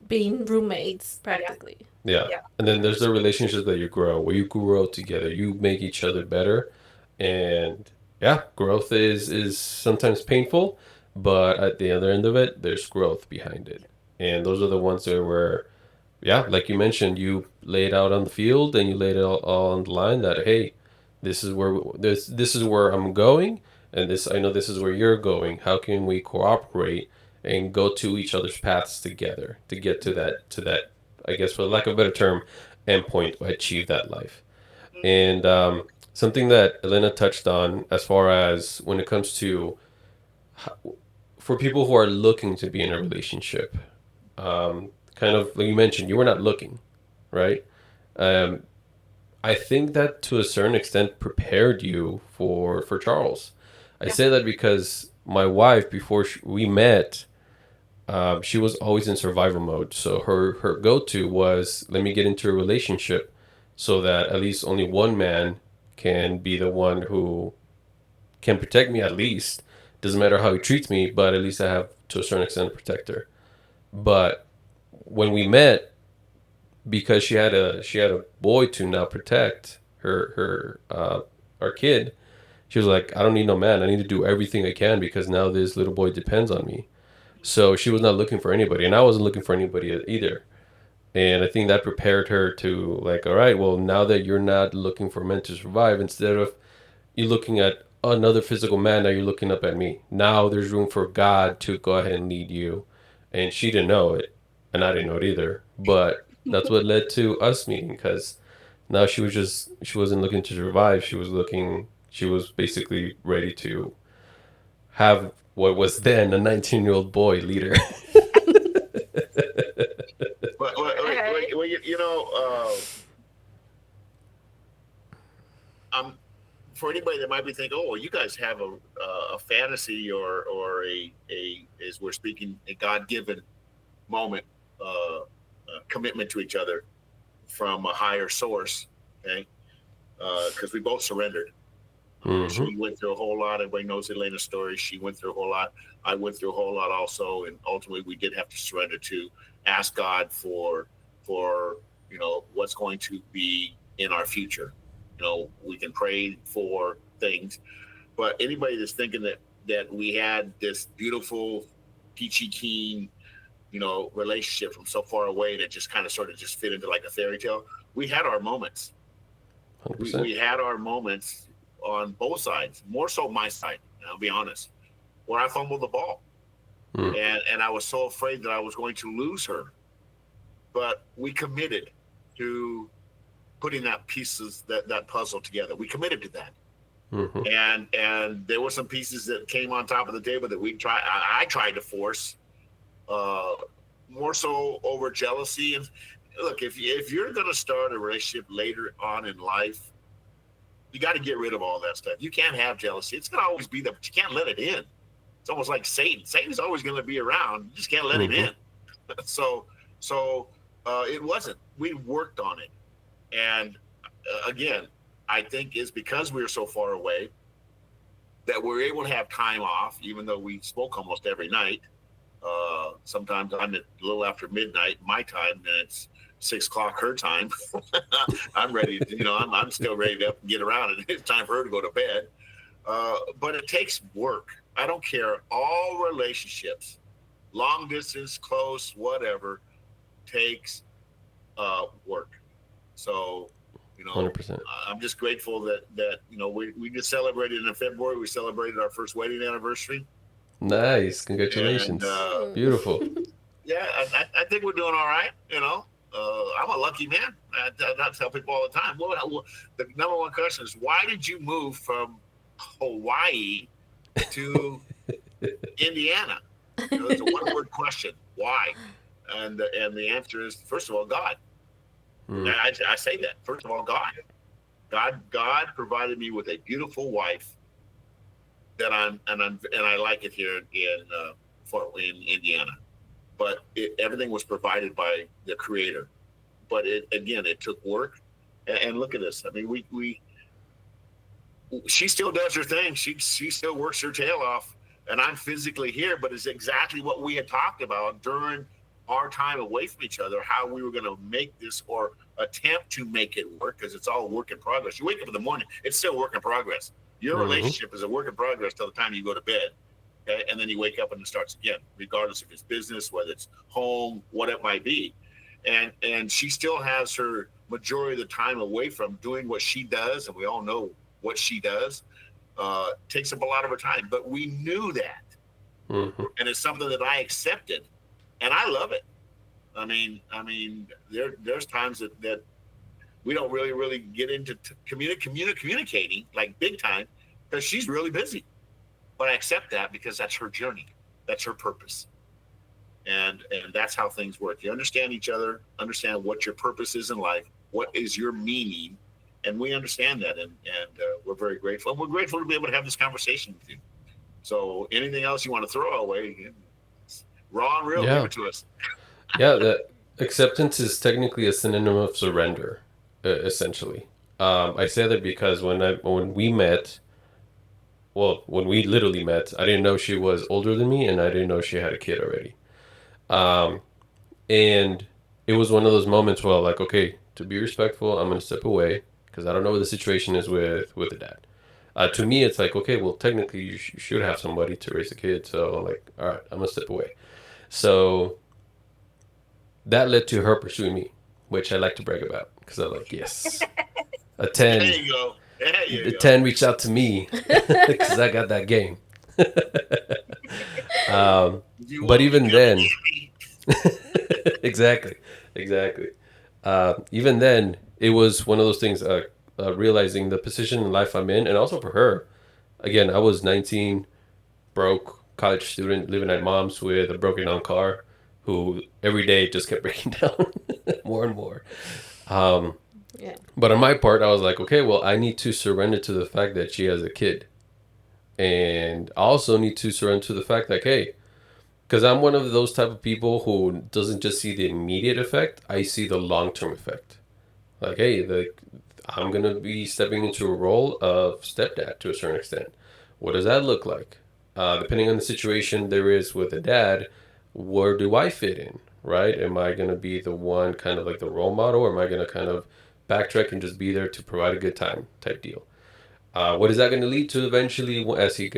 being roommates Yeah. practically. yeah. Yeah. And then there's the relationships that you grow, where you grow together. You make each other better, and yeah, growth is sometimes painful, but at the other end of it, there's growth behind it. And those are the ones that were, yeah, like you mentioned, you lay it out on the field and you laid it all on the line that hey, this is where I'm going, and this I know this is where you're going. How can we cooperate and go to each other's paths together to get to that I guess for lack of a better term endpoint to achieve that life. And something that Elena touched on as far as when it comes to for people who are looking to be in a relationship, kind of like you mentioned, you were not looking, right? Um, I think that to a certain extent prepared you for Charles. I Yeah. say that because my wife, before we met, she was always in survival mode. So her go to was let me get into a relationship, so that at least only one man can be the one who can protect me at least, Doesn't matter how he treats me, but at least I have to a certain extent a protector. But when we met, because she had a boy to now protect her our kid, she was like, I don't need no man. I need to do everything I can because now this little boy depends on me. So she was not looking for anybody, and I wasn't looking for anybody either. And I think that prepared her to like, all right, well, now that you're not looking for men to survive, instead of you looking at another physical man, now you're looking up at me. Now there's room for God to go ahead and lead you. And she didn't know it, and I didn't know it either. But that's what led to us meeting because now she wasn't looking to survive. She was basically ready to have what was then a 19-year-old boy leader. Well, you know, I'm for anybody that might be thinking, oh, well, you guys have a fantasy or a as we're speaking a God given moment, commitment to each other from a higher source, okay? Because we both surrendered. Mm-hmm. She went through a whole lot. Everybody knows Elena's story. She went through a whole lot. I went through a whole lot also, and ultimately we did have to surrender to ask God for what's going to be in our future. We can pray for things, but anybody that's thinking that we had this beautiful, peachy keen, relationship from so far away that just kind of sort of just fit into like a fairy tale. We had our moments. We, 100%. we had our moments on both sides, more so my side, I'll be honest, where I fumbled the ball. Mm. And I was so afraid that I was going to lose her. But we committed to putting that puzzle together. We committed to that. Mm-hmm. And there were some pieces that came on top of the table that I tried to force, uh, more so over jealousy. And look, if you're going to start a relationship later on in life, you got to get rid of all that stuff. You can't have jealousy. It's going to always be there, but you can't let it in. It's almost like Satan. Satan's always going to be around. You just can't let him Mm-hmm. in. so so it wasn't. We worked on it, and again, I think is because we were so far away that we're able to have time off, even though we spoke almost every night. Sometimes I'm at a little after midnight my time, and it's 6 o'clock her time. I'm ready. I'm still ready to get around, and it's time for her to go to bed. But it takes work. I don't care. All relationships, long distance, close, whatever, takes work. So, you know, 100%. I'm just grateful that we just celebrated in February. We celebrated our first wedding anniversary, Nice. and Congratulations. Beautiful. yeah, I think we're doing all right. I'm a lucky man. I tell people all the time. The number one question is, why did you move from Hawaii to Indiana? It's a one word question. Why? And the answer is, first of all, God. Mm. I say that. First of all, God provided me with a beautiful wife that and I like it here in Indiana. But everything was provided by the Creator. But it took work. And look at this. I mean, we she still does her thing. She still works her tail off, and I'm physically here. But it's exactly what we had talked about during our time away from each other, how we were going to make this or attempt to make it work, because it's all work in progress. You wake up in the morning, it's still work in progress. Your Mm-hmm. relationship is a work in progress till the time you go to bed. Okay? And then you wake up and it starts again, regardless if it's business, whether it's home, what it might be. And she still has her majority of the time away from doing what she does, and we all know what she does. Takes up a lot of her time, but we knew that, Mm-hmm. and it's something that I accepted, and I love it. I mean, there's times that we don't really get into communicating like big time because she's really busy. But I accept that because that's her journey, that's her purpose, and that's how things work. You understand each other, understand what your purpose is in life, what is your meaning, and we understand that, and we're very grateful. And we're grateful to be able to have this conversation with you. So, anything else you want to throw our way, raw and real, give Yeah. it to us. Yeah. The acceptance is technically a synonym of surrender, essentially. I say that because when we met, well, when we literally met, I didn't know she was older than me, and I didn't know she had a kid already. Um, and it was one of those moments where, like, okay, to be respectful, I'm gonna step away because I don't know what the situation is with the dad. To me, it's like, okay, well, technically, you should have somebody to raise a kid. So I'm like, all right, I'm gonna step away. So that led to her pursuing me, which I like to brag about because I'm like, yes, a There 10, you go. There the you go. 10 reached out to me because I got that game. um, If you but want me, even come and then, get me. exactly, exactly. Even then, it was one of those things. Realizing the position in life I'm in, and also for her. Again, I was 19, broke college student living at mom's with a broken down car, who every day just kept breaking down more and more. Um, Yeah. but on my part, I was like, okay, well, I need to surrender to the fact that she has a kid, and I also need to surrender to the fact that, hey, because I'm one of those type of people who doesn't just see the immediate effect, I see the long term effect. Like, hey, I'm gonna be stepping into a role of stepdad to a certain extent. What does that look like? Depending on the situation there is with a dad, where do I fit in? Right? Am I gonna be the one kind of like the role model, or am I gonna kind of backtrack and just be there to provide a good time type deal? What is that going to lead to eventually as he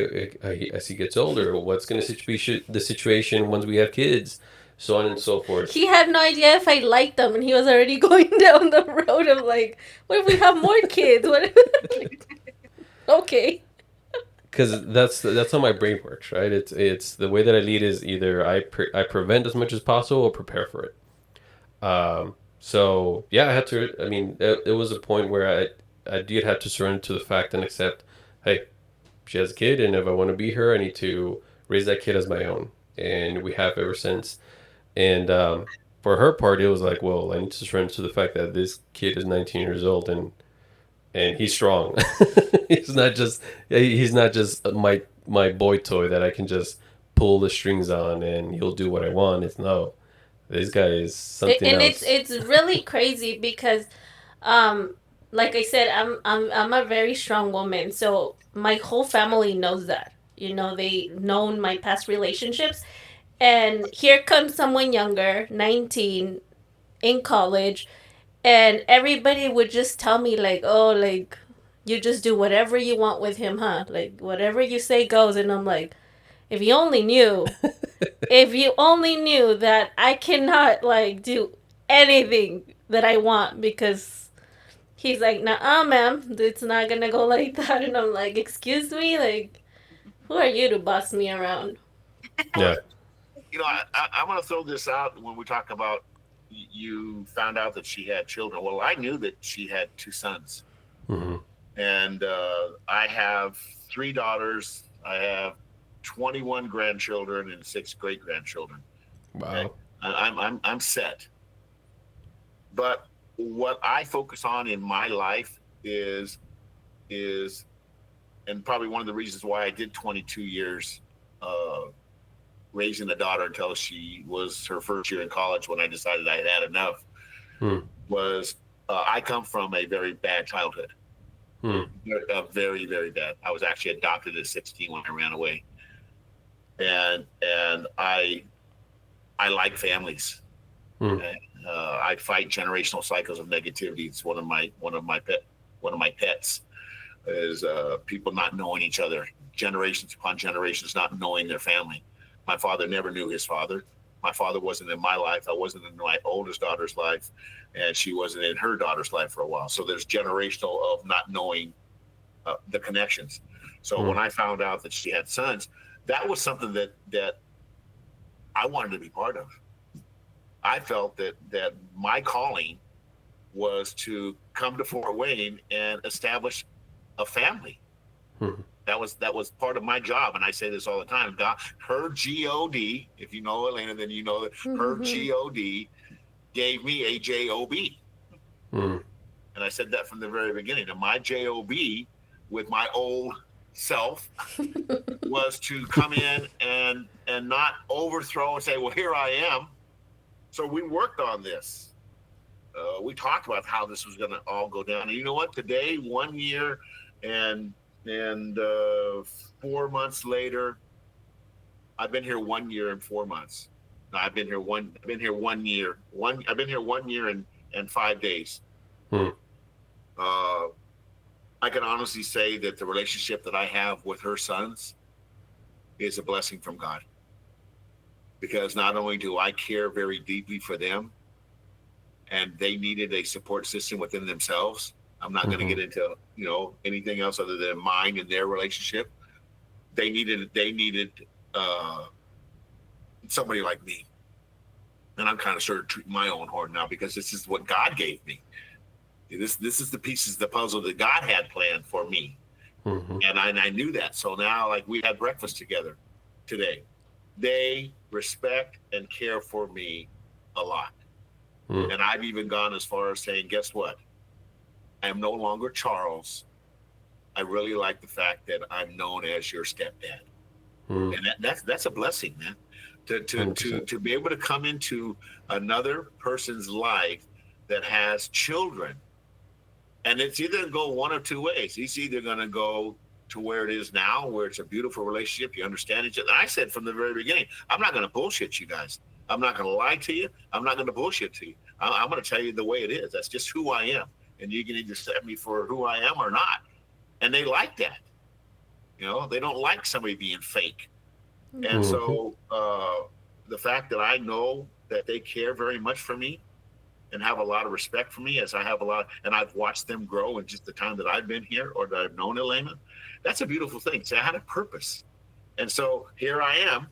gets older? What's going to be the situation once we have kids, so on and so forth? He had no idea if I liked them, and he was already going down the road of like, what if we have more kids? What if, okay. Because that's how my brain works, right? It's the way that I lead is either I prevent as much as possible or prepare for it. So yeah, I had to. I mean, it was a point where I did have to surrender to the fact and accept, hey, she has a kid, and if I want to be her, I need to raise that kid as my own. And we have ever since. And for her part, it was like, well, I need to surrender to the fact that this kid is 19 years old, and he's strong. He's not just my boy toy that I can just pull the strings on and he'll do what I want. It's no, this guy is something And else. it's really crazy because um like I said, I'm a very strong woman, so my whole family knows that. They known my past relationships, and here comes someone younger, 19, in college, and everybody would just tell me like, "Oh, like you just do whatever you want with him, huh? Like whatever you say goes." And I'm like, "If you only knew if you only knew that I cannot like do anything that I want because he's like, nah, ma'am, it's not gonna go like that." And I'm like, excuse me, like, who are you to boss me around? Well, Yeah. I want to throw this out when we talk about you found out that she had children. Well, I knew that she had two sons, Hmm. and I have three daughters. I have 21 grandchildren and six great grandchildren. Okay, Wow. I'm set. But what I focus on in my life is and probably one of the reasons why I did 22 years uh, raising a daughter until she was her first year in college when I decided I had had enough Hmm. was I come from a very bad childhood. Hmm. Very, very bad. I was actually adopted at 16 when I ran away, and I like families. Hmm. And, I fight generational cycles of negativity. It's one of my pets is people not knowing each other, generations upon generations not knowing their family. My father never knew his father. My father wasn't in my life. I wasn't in my oldest daughter's life, and she wasn't in her daughter's life for a while. So there's generational of not knowing the connections. So Hmm. when I found out that she had sons, that was something that I wanted to be part of. I felt that my calling was to come to Fort Wayne and establish a family. Hmm. That was part of my job, and I say this all the time. God, her God, if you know Elena, then you know that her God gave me a job, Hmm. and I said that from the very beginning. And my job with my old self was to come in and not overthrow and say, "Well, here I am." So we worked on this. We talked about how this was going to all go down. And you know what? Today, 1 year and And 4 months later, I've been here 1 year and 4 months. No, I've been here 1 year. I've been here 1 year and 5 days. Hmm. Uh, I can honestly say that the relationship that I have with her sons is a blessing from God, because not only do I care very deeply for them, and they needed a support system within themselves. I'm not going to Hmm. get into anything else other than mine and their relationship. They needed uh, somebody like me, and I'm kind of sort of treating my own horn now, because this is what God gave me. This is the pieces of the puzzle that God had planned for me, Hmm. and I knew that. So now, like, we had breakfast together today. They respect and care for me a lot, Hmm. and I've even gone as far as saying, guess what? I am no longer Charles. I really like the fact that I'm known as your stepdad, Hmm. and that's a blessing, man. To 100%. to be able to come into another person's life that has children, and it's either going to go one of two ways. It's either going to go to where it is now, where it's a beautiful relationship, you understand each other. And I said from the very beginning, I'm not going to bullshit you guys. I'm not going to lie to you. I'm not going to bullshit to you. I'm going to tell you the way it is. That's just who I am, and you can either accept me for who I am or not. And they like that. They don't like somebody being fake. And Hmm. so the fact that I know that they care very much for me and have a lot of respect for me, as I have a lot, and I've watched them grow in just the time that I've been here or that I've known Elena, that's a beautiful thing. So I had a purpose. And so here I am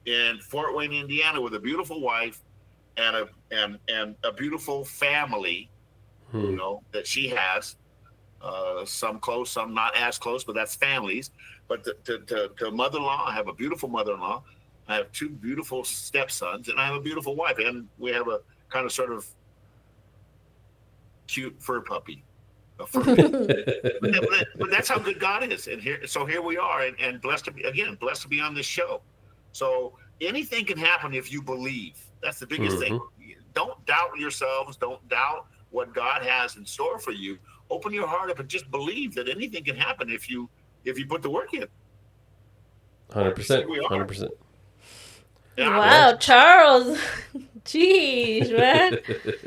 in Fort Wayne, Indiana, with a beautiful wife and a beautiful family, Hmm. that she has. Some close, some not as close, but that's families. But to mother-in-law, I have a beautiful mother-in-law. I have two beautiful stepsons, and I have a beautiful wife, and we have a kind of sort of cute fur puppy, a furry. But that's how good God is, and here we are, and blessed to be, again, blessed to be on this show. So anything can happen if you believe. That's the biggest thing. Hmm. Don't doubt yourselves. Don't doubt what God has in store for you. Open your heart up and just believe that anything can happen if you put the work in. So here 100%. we are. 100%. Yeah. Yeah. Wow, Charles. Jeez, man.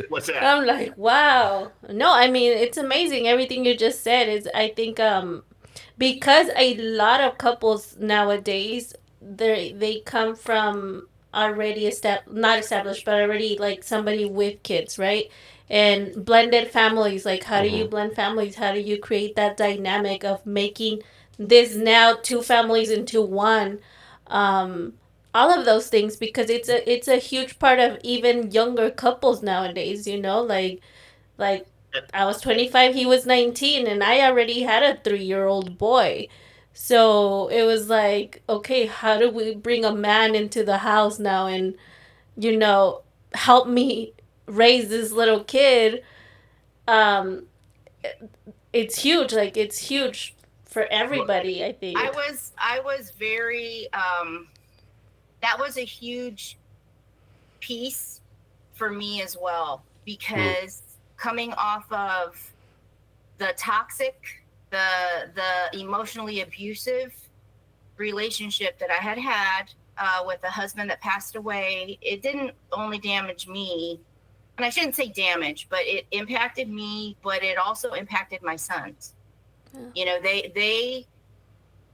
What's that? I'm like, wow. No, I mean, it's amazing everything you just said is I think because a lot of couples nowadays they come from already not established but already like somebody with kids, right? And blended families, like how do you Hmm. blend families? How do you create that dynamic of making this now two families into one? Um all of those things because it's a huge part of even younger couples nowadays, like I was 25, he was 19, and I already had a 3-year-old boy. So it was like, okay, how do we bring a man into the house now and, you know, help me raise this little kid? Um, it's huge. Like, it's huge for Well, everybody, I I think. was I was very that was a huge piece for me as well, Hmm. because coming off of the toxic, the emotionally abusive relationship that I had with a husband that passed away, it didn't only damage me, and I shouldn't say damage, but it impacted me, but it also impacted my sons. Yeah. They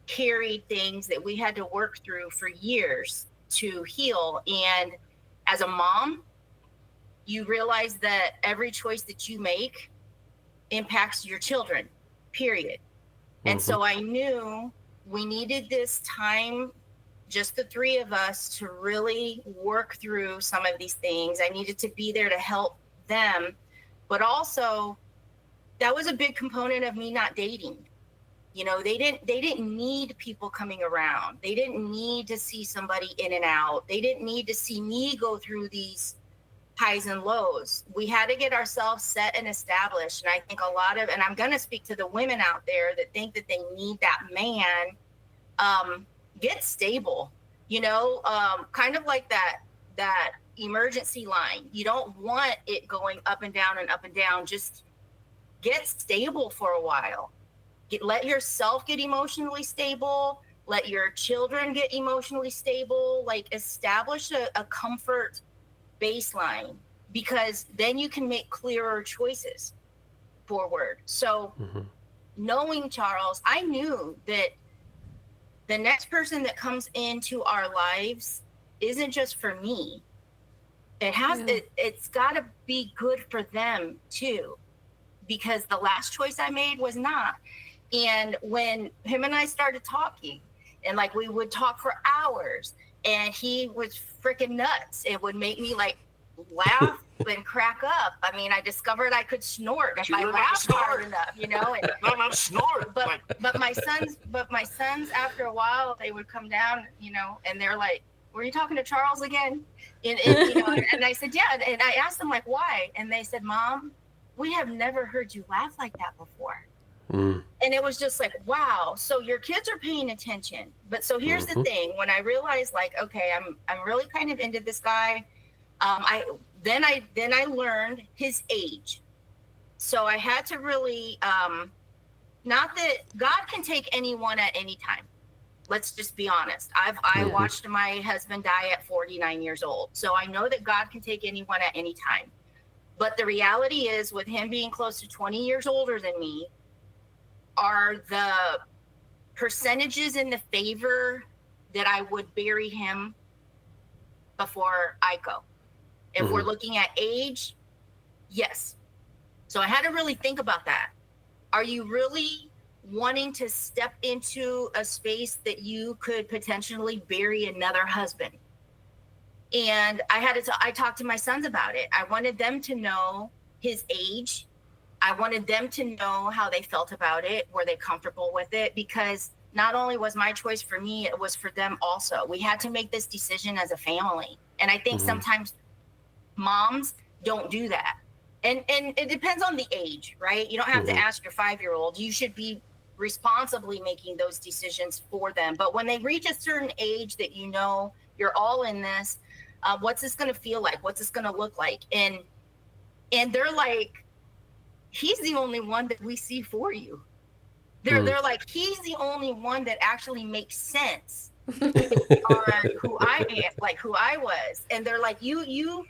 carried things that we had to work through for years to heal. And as a mom, you realize that every choice that you make impacts your children, period. And Hmm. so I knew we needed this time, just the three of us, to really work through some of these things. I needed to be there to help them. But also, that was a big component of me not dating. They didn't need people coming around. They didn't need to see somebody in and out. They didn't need to see me go through these highs and lows. We had to get ourselves set and established. And I think and I'm going to speak to the women out there that think that they need that man, um, get stable, kind of like that emergency line. You don't want it going up and down and up and down. Just get stable for a while. let yourself get emotionally stable, let your children get emotionally stable, like establish a comfort baseline, because then you can make clearer choices forward. So knowing Charles, I knew that the next person that comes into our lives isn't just for me. It's got to be good for them too, because the last choice I made was not. And when him and I started talking, and like we would talk for hours, and he was freaking nuts. It would make me like laugh and crack up. I mean, I discovered I could snort if I laughed hard enough, you know. And, No, not snort. but my sons, after a while, they would come down, you know, and they're like, "Were you talking to Charles again?" And you know, and I said, "Yeah." And I asked them like, "Why?" And they said, "Mom, we have never heard you laugh like that before." And it was just like, wow. So your kids are paying attention. But so here's the thing: when I realized, like, okay, I'm really kind of into this guy. I learned his age. So I had to really, not that God can take anyone at any time. Let's just be honest. I watched my husband die at 49 years old. So I know that God can take anyone at any time. But the reality is, with him being close to 20 years older than me, are the percentages in the favor that I would bury him before I go. If we're looking at age, yes. So I had to really think about that. Are you really wanting to step into a space that you could potentially bury another husband? And I talked to my sons about it. I wanted them to know his age. I wanted them to know how they felt about it. Were they comfortable with it? Because not only was my choice for me, it was for them also. We had to make this decision as a family. And I think sometimes moms don't do that. And it depends on the age, right? You don't have to ask your 5-year-old. You should be responsibly making those decisions for them. But when they reach a certain age that you know you're all in this, what's this going to feel like? What's this going to look like? And they're like, he's the only one that we see for you. They're like, he's the only one that actually makes sense on who I am, like who I was. And they're like, you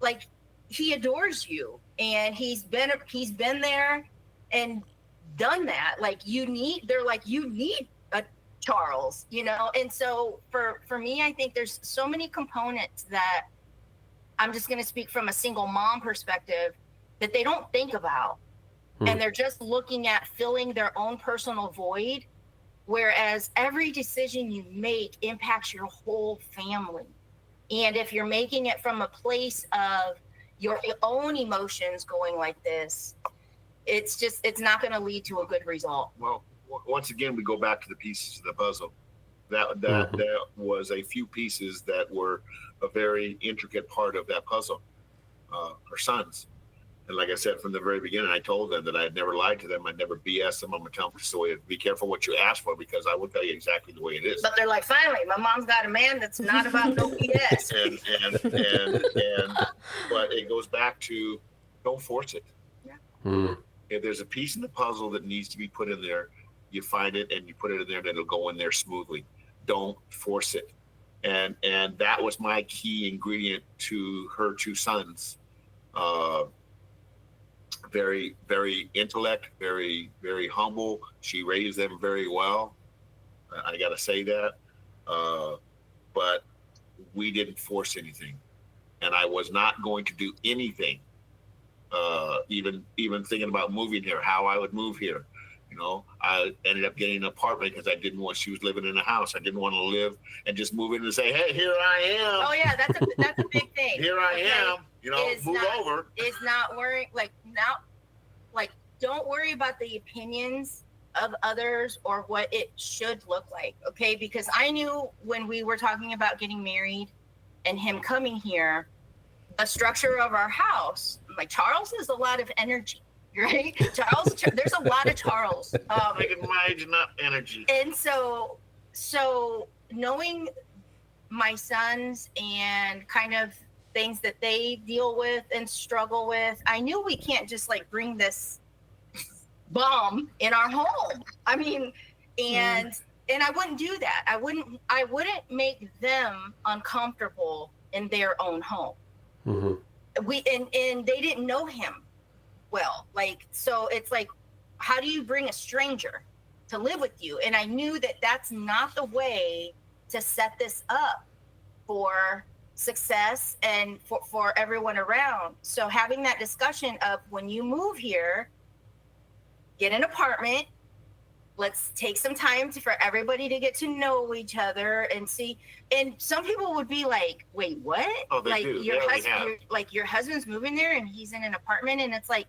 like, he adores you, and he's been there and done that. Like, you need a Charles, you know. And so for me, I think there's so many components that I'm just going to speak from a single mom perspective that they don't think about. And they're just looking at filling their own personal void, whereas every decision you make impacts your whole family. And if you're making it from a place of your own emotions going like this, it's not going to lead to a good result. Well, once again, we go back to the pieces of the puzzle. That was a few pieces that were a very intricate part of that puzzle. Her sons. And like I said, from the very beginning, I told them that I had never lied to them. I'd never BS them. I'm going to tell them just the way it is. Be careful what you ask for, because I will tell you exactly the way it is. But they're like, finally, my mom's got a man that's not about no BS. But it goes back to, don't force it. Yeah. If there's a piece in the puzzle that needs to be put in there, you find it and you put it in there, and it'll go in there smoothly. Don't force it. And that was my key ingredient to her two sons. Very, very intellect, very, very humble. She raised them very well. I got to say that. But we didn't force anything. And I was not going to do anything. Even thinking about moving here, how I would move here. You know, I ended up getting an apartment because I didn't want, she was living in a house. I didn't want to live and just move in and say, hey, here I am. Oh yeah, that's a big thing. Here I am. You know, move over. It's not worrying, don't worry about the opinions of others or what it should look like, okay? Because I knew when we were talking about getting married and him coming here, the structure of our house, like, Charles has a lot of energy, right? There's a lot of Charles. Not energy. And so knowing my sons and kind of things that they deal with and struggle with, I knew we can't just like bring this bomb in our home. I mean, and I wouldn't do that. I wouldn't make them uncomfortable in their own home. And they didn't know him well. Like, so it's like, how do you bring a stranger to live with you? And I knew that that's not the way to set this up for success and for everyone around. So having that discussion of, when you move here, get an apartment, let's take some time for everybody to get to know each other and see. And some people would be like, wait, what? Oh, they like do. your husband, like your husband's moving there and he's in an apartment, and it's like,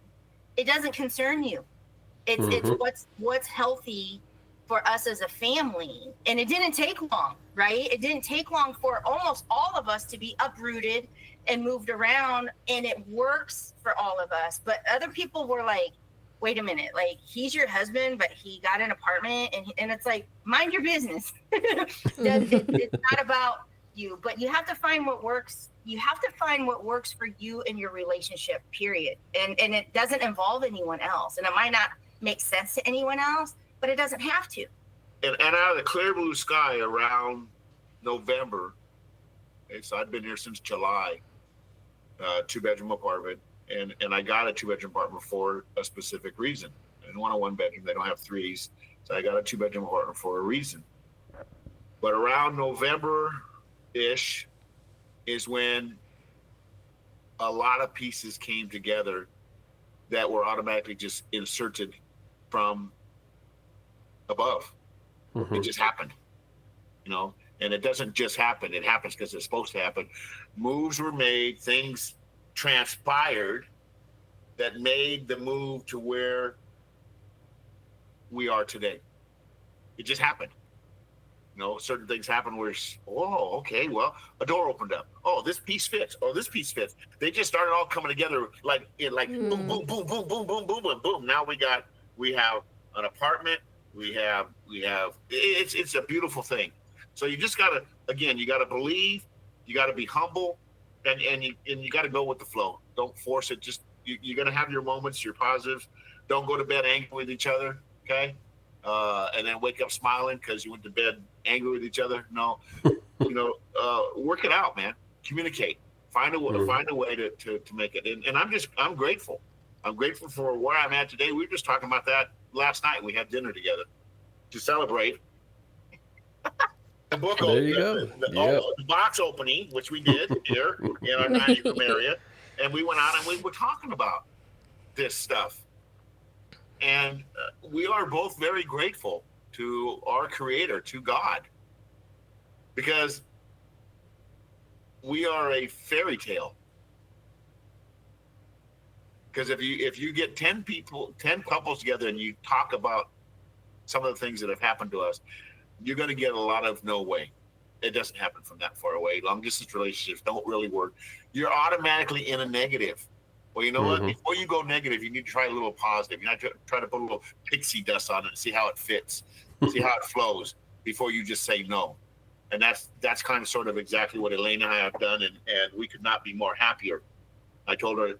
it doesn't concern you. It's what's healthy for us as a family. And it didn't take long, right? It didn't take long for almost all of us to be uprooted and moved around, and it works for all of us. But other people were like, wait a minute, like, he's your husband, but he got an apartment, and it's like, mind your business. It's not about you, but you have to find what works. You have to find what works for you in your relationship, period. And it doesn't involve anyone else. And it might not make sense to anyone else, but it doesn't have to. And out of the clear blue sky around November, okay, so I'd been here since July, 2-bedroom apartment. And I got a 2-bedroom apartment for a specific reason. I didn't want a 1-bedroom. They don't have threes. So I got a 2-bedroom apartment for a reason. But around November-ish is when a lot of pieces came together that were automatically just inserted from above. It just happened, and it doesn't just happen. It happens because it's supposed to happen. Moves were made, things transpired that made the move to where we are today. It just happened. Certain things happen where, oh, okay, well, a door opened up. Oh, this piece fits. Oh, this piece fits. They just started all coming together like boom, boom, boom, boom, boom, boom, boom, boom, boom. Now we have an apartment. We have it's a beautiful thing. So you just gotta, again, you gotta believe, you gotta be humble, and you gotta go with the flow. Don't force it. Just you're gonna have your moments, your positives. Don't go to bed angry with each other, okay? And then wake up smiling because you went to bed angry with each other. No, work it out, man. Communicate. Find a way to make it. And I'm grateful. I'm grateful for where I'm at today. We were just talking about that last night. We had dinner together to celebrate the book. There you go. The box opening, which we did here in our dining room area, and we went out and we were talking about this stuff. And we are both very grateful to our Creator, to God, because we are a fairy tale. Because if you get 10 couples together and you talk about some of the things that have happened to us, you're going to get a lot of no way. It doesn't happen from that far away. Long distance relationships don't really work. You're automatically in a negative. Well, you know what? Before you go negative, you need to try a little positive. You need to try to put a little pixie dust on it and see how it fits, see how it flows before you just say no. And that's kind of sort of exactly what Elena and I have done, and we could not be more happier. I told her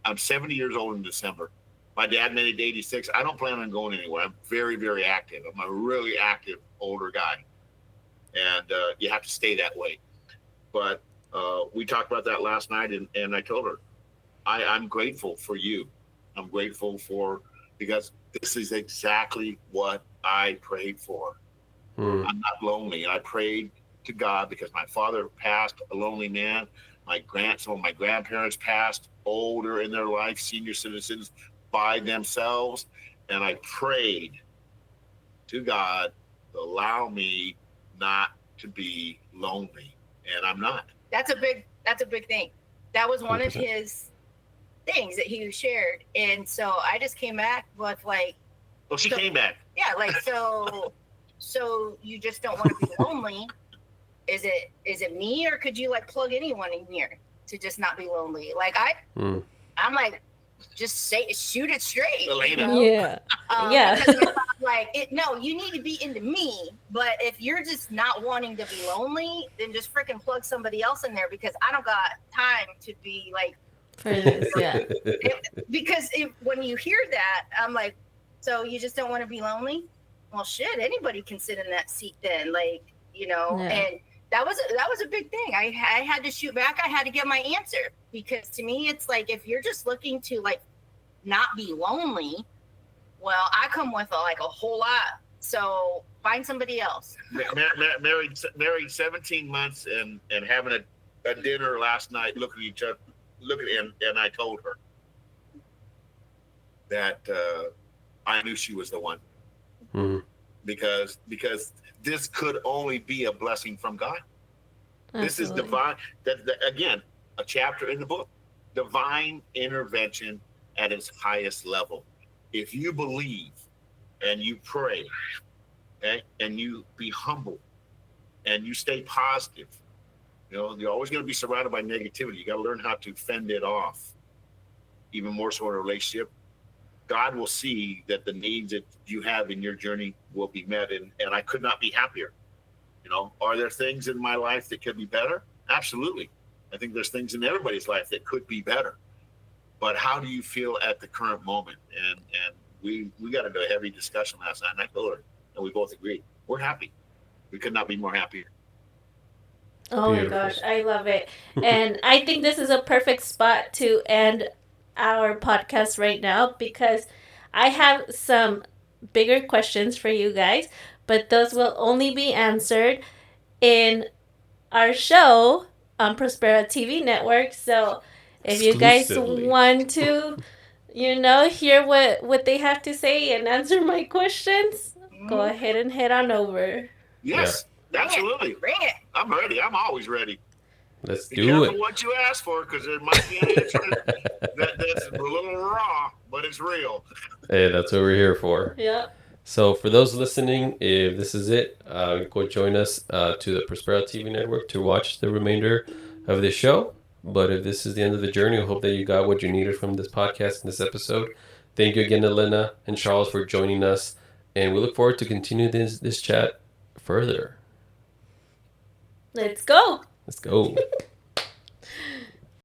I'm 70 years old in December. My dad made it to 86. I don't plan on going anywhere. I'm very, very active. I'm a really active older guy, and you have to stay that way. But we talked about that last night, and I told her, I'm grateful for you. I'm grateful because this is exactly what I prayed for. I'm not lonely. And I prayed to God because my father passed a lonely man. Some of my grandparents passed older in their life, senior citizens by themselves. And I prayed to God to allow me not to be lonely. And I'm not. That's a big thing. That was one 100%. Of his things that he shared. And so I just came back with like, well, she came back. Yeah, like, so you just don't want to be lonely. Is it me, or could you like plug anyone in here to just not be lonely? Like I'm like, just shoot it straight. Elena. Yeah. No, you need to be into me. But if you're just not wanting to be lonely, then just freaking plug somebody else in there, because I don't got time to be like, for this, yeah. Because when you hear that, I'm like, So you just don't want to be lonely? Well, shit, anybody can sit in that seat then, like, Yeah. and that was a big thing. I had to shoot back. I had to get my answer, because to me it's like, if you're just looking to like not be lonely, well, I come with like a whole lot. So find somebody else. Married 17 months and having a dinner last night, looking at each other, and I told her that I knew she was the one, Mhm. because this could only be a blessing from God. This is Absolutely. divine. That again, a chapter in the book, divine intervention at its highest level. If you believe and you pray, okay, and you be humble and you stay positive, you're always going to be surrounded by negativity. You got to learn how to fend it off. Even more so in a relationship, God will see that the needs that you have in your journey will be met, and I could not be happier. Are there things in my life that could be better? Absolutely. I think there's things in everybody's life that could be better. But how do you feel at the current moment? And we got into a heavy discussion last night, and I told her, and we both agreed we're happy. We could not be more happier. Oh my Beautiful. gosh, I love it. And I think this is a perfect spot to end our podcast right now, because I have some bigger questions for you guys, but those will only be answered in our show on Prospera TV Network. So if you guys Exclusively. want to, hear what they have to say and answer my questions, go Mm-hmm. ahead and head on over. Yeah. Yes, Bring absolutely. it. Bring it. I'm ready. I'm always ready. Let's Be do careful it. what you ask for, because there might be an answer that's a little raw, but it's real. Hey, that's what we're here for. Yep. So, for those listening, if this is it, go join us to the Prospera TV network to watch the remainder of this show. But if this is the end of the journey, I hope that you got what you needed from this podcast and this episode. Thank you again, Elena and Charles, for joining us. And we look forward to continue this chat further. Let's go. Let's go.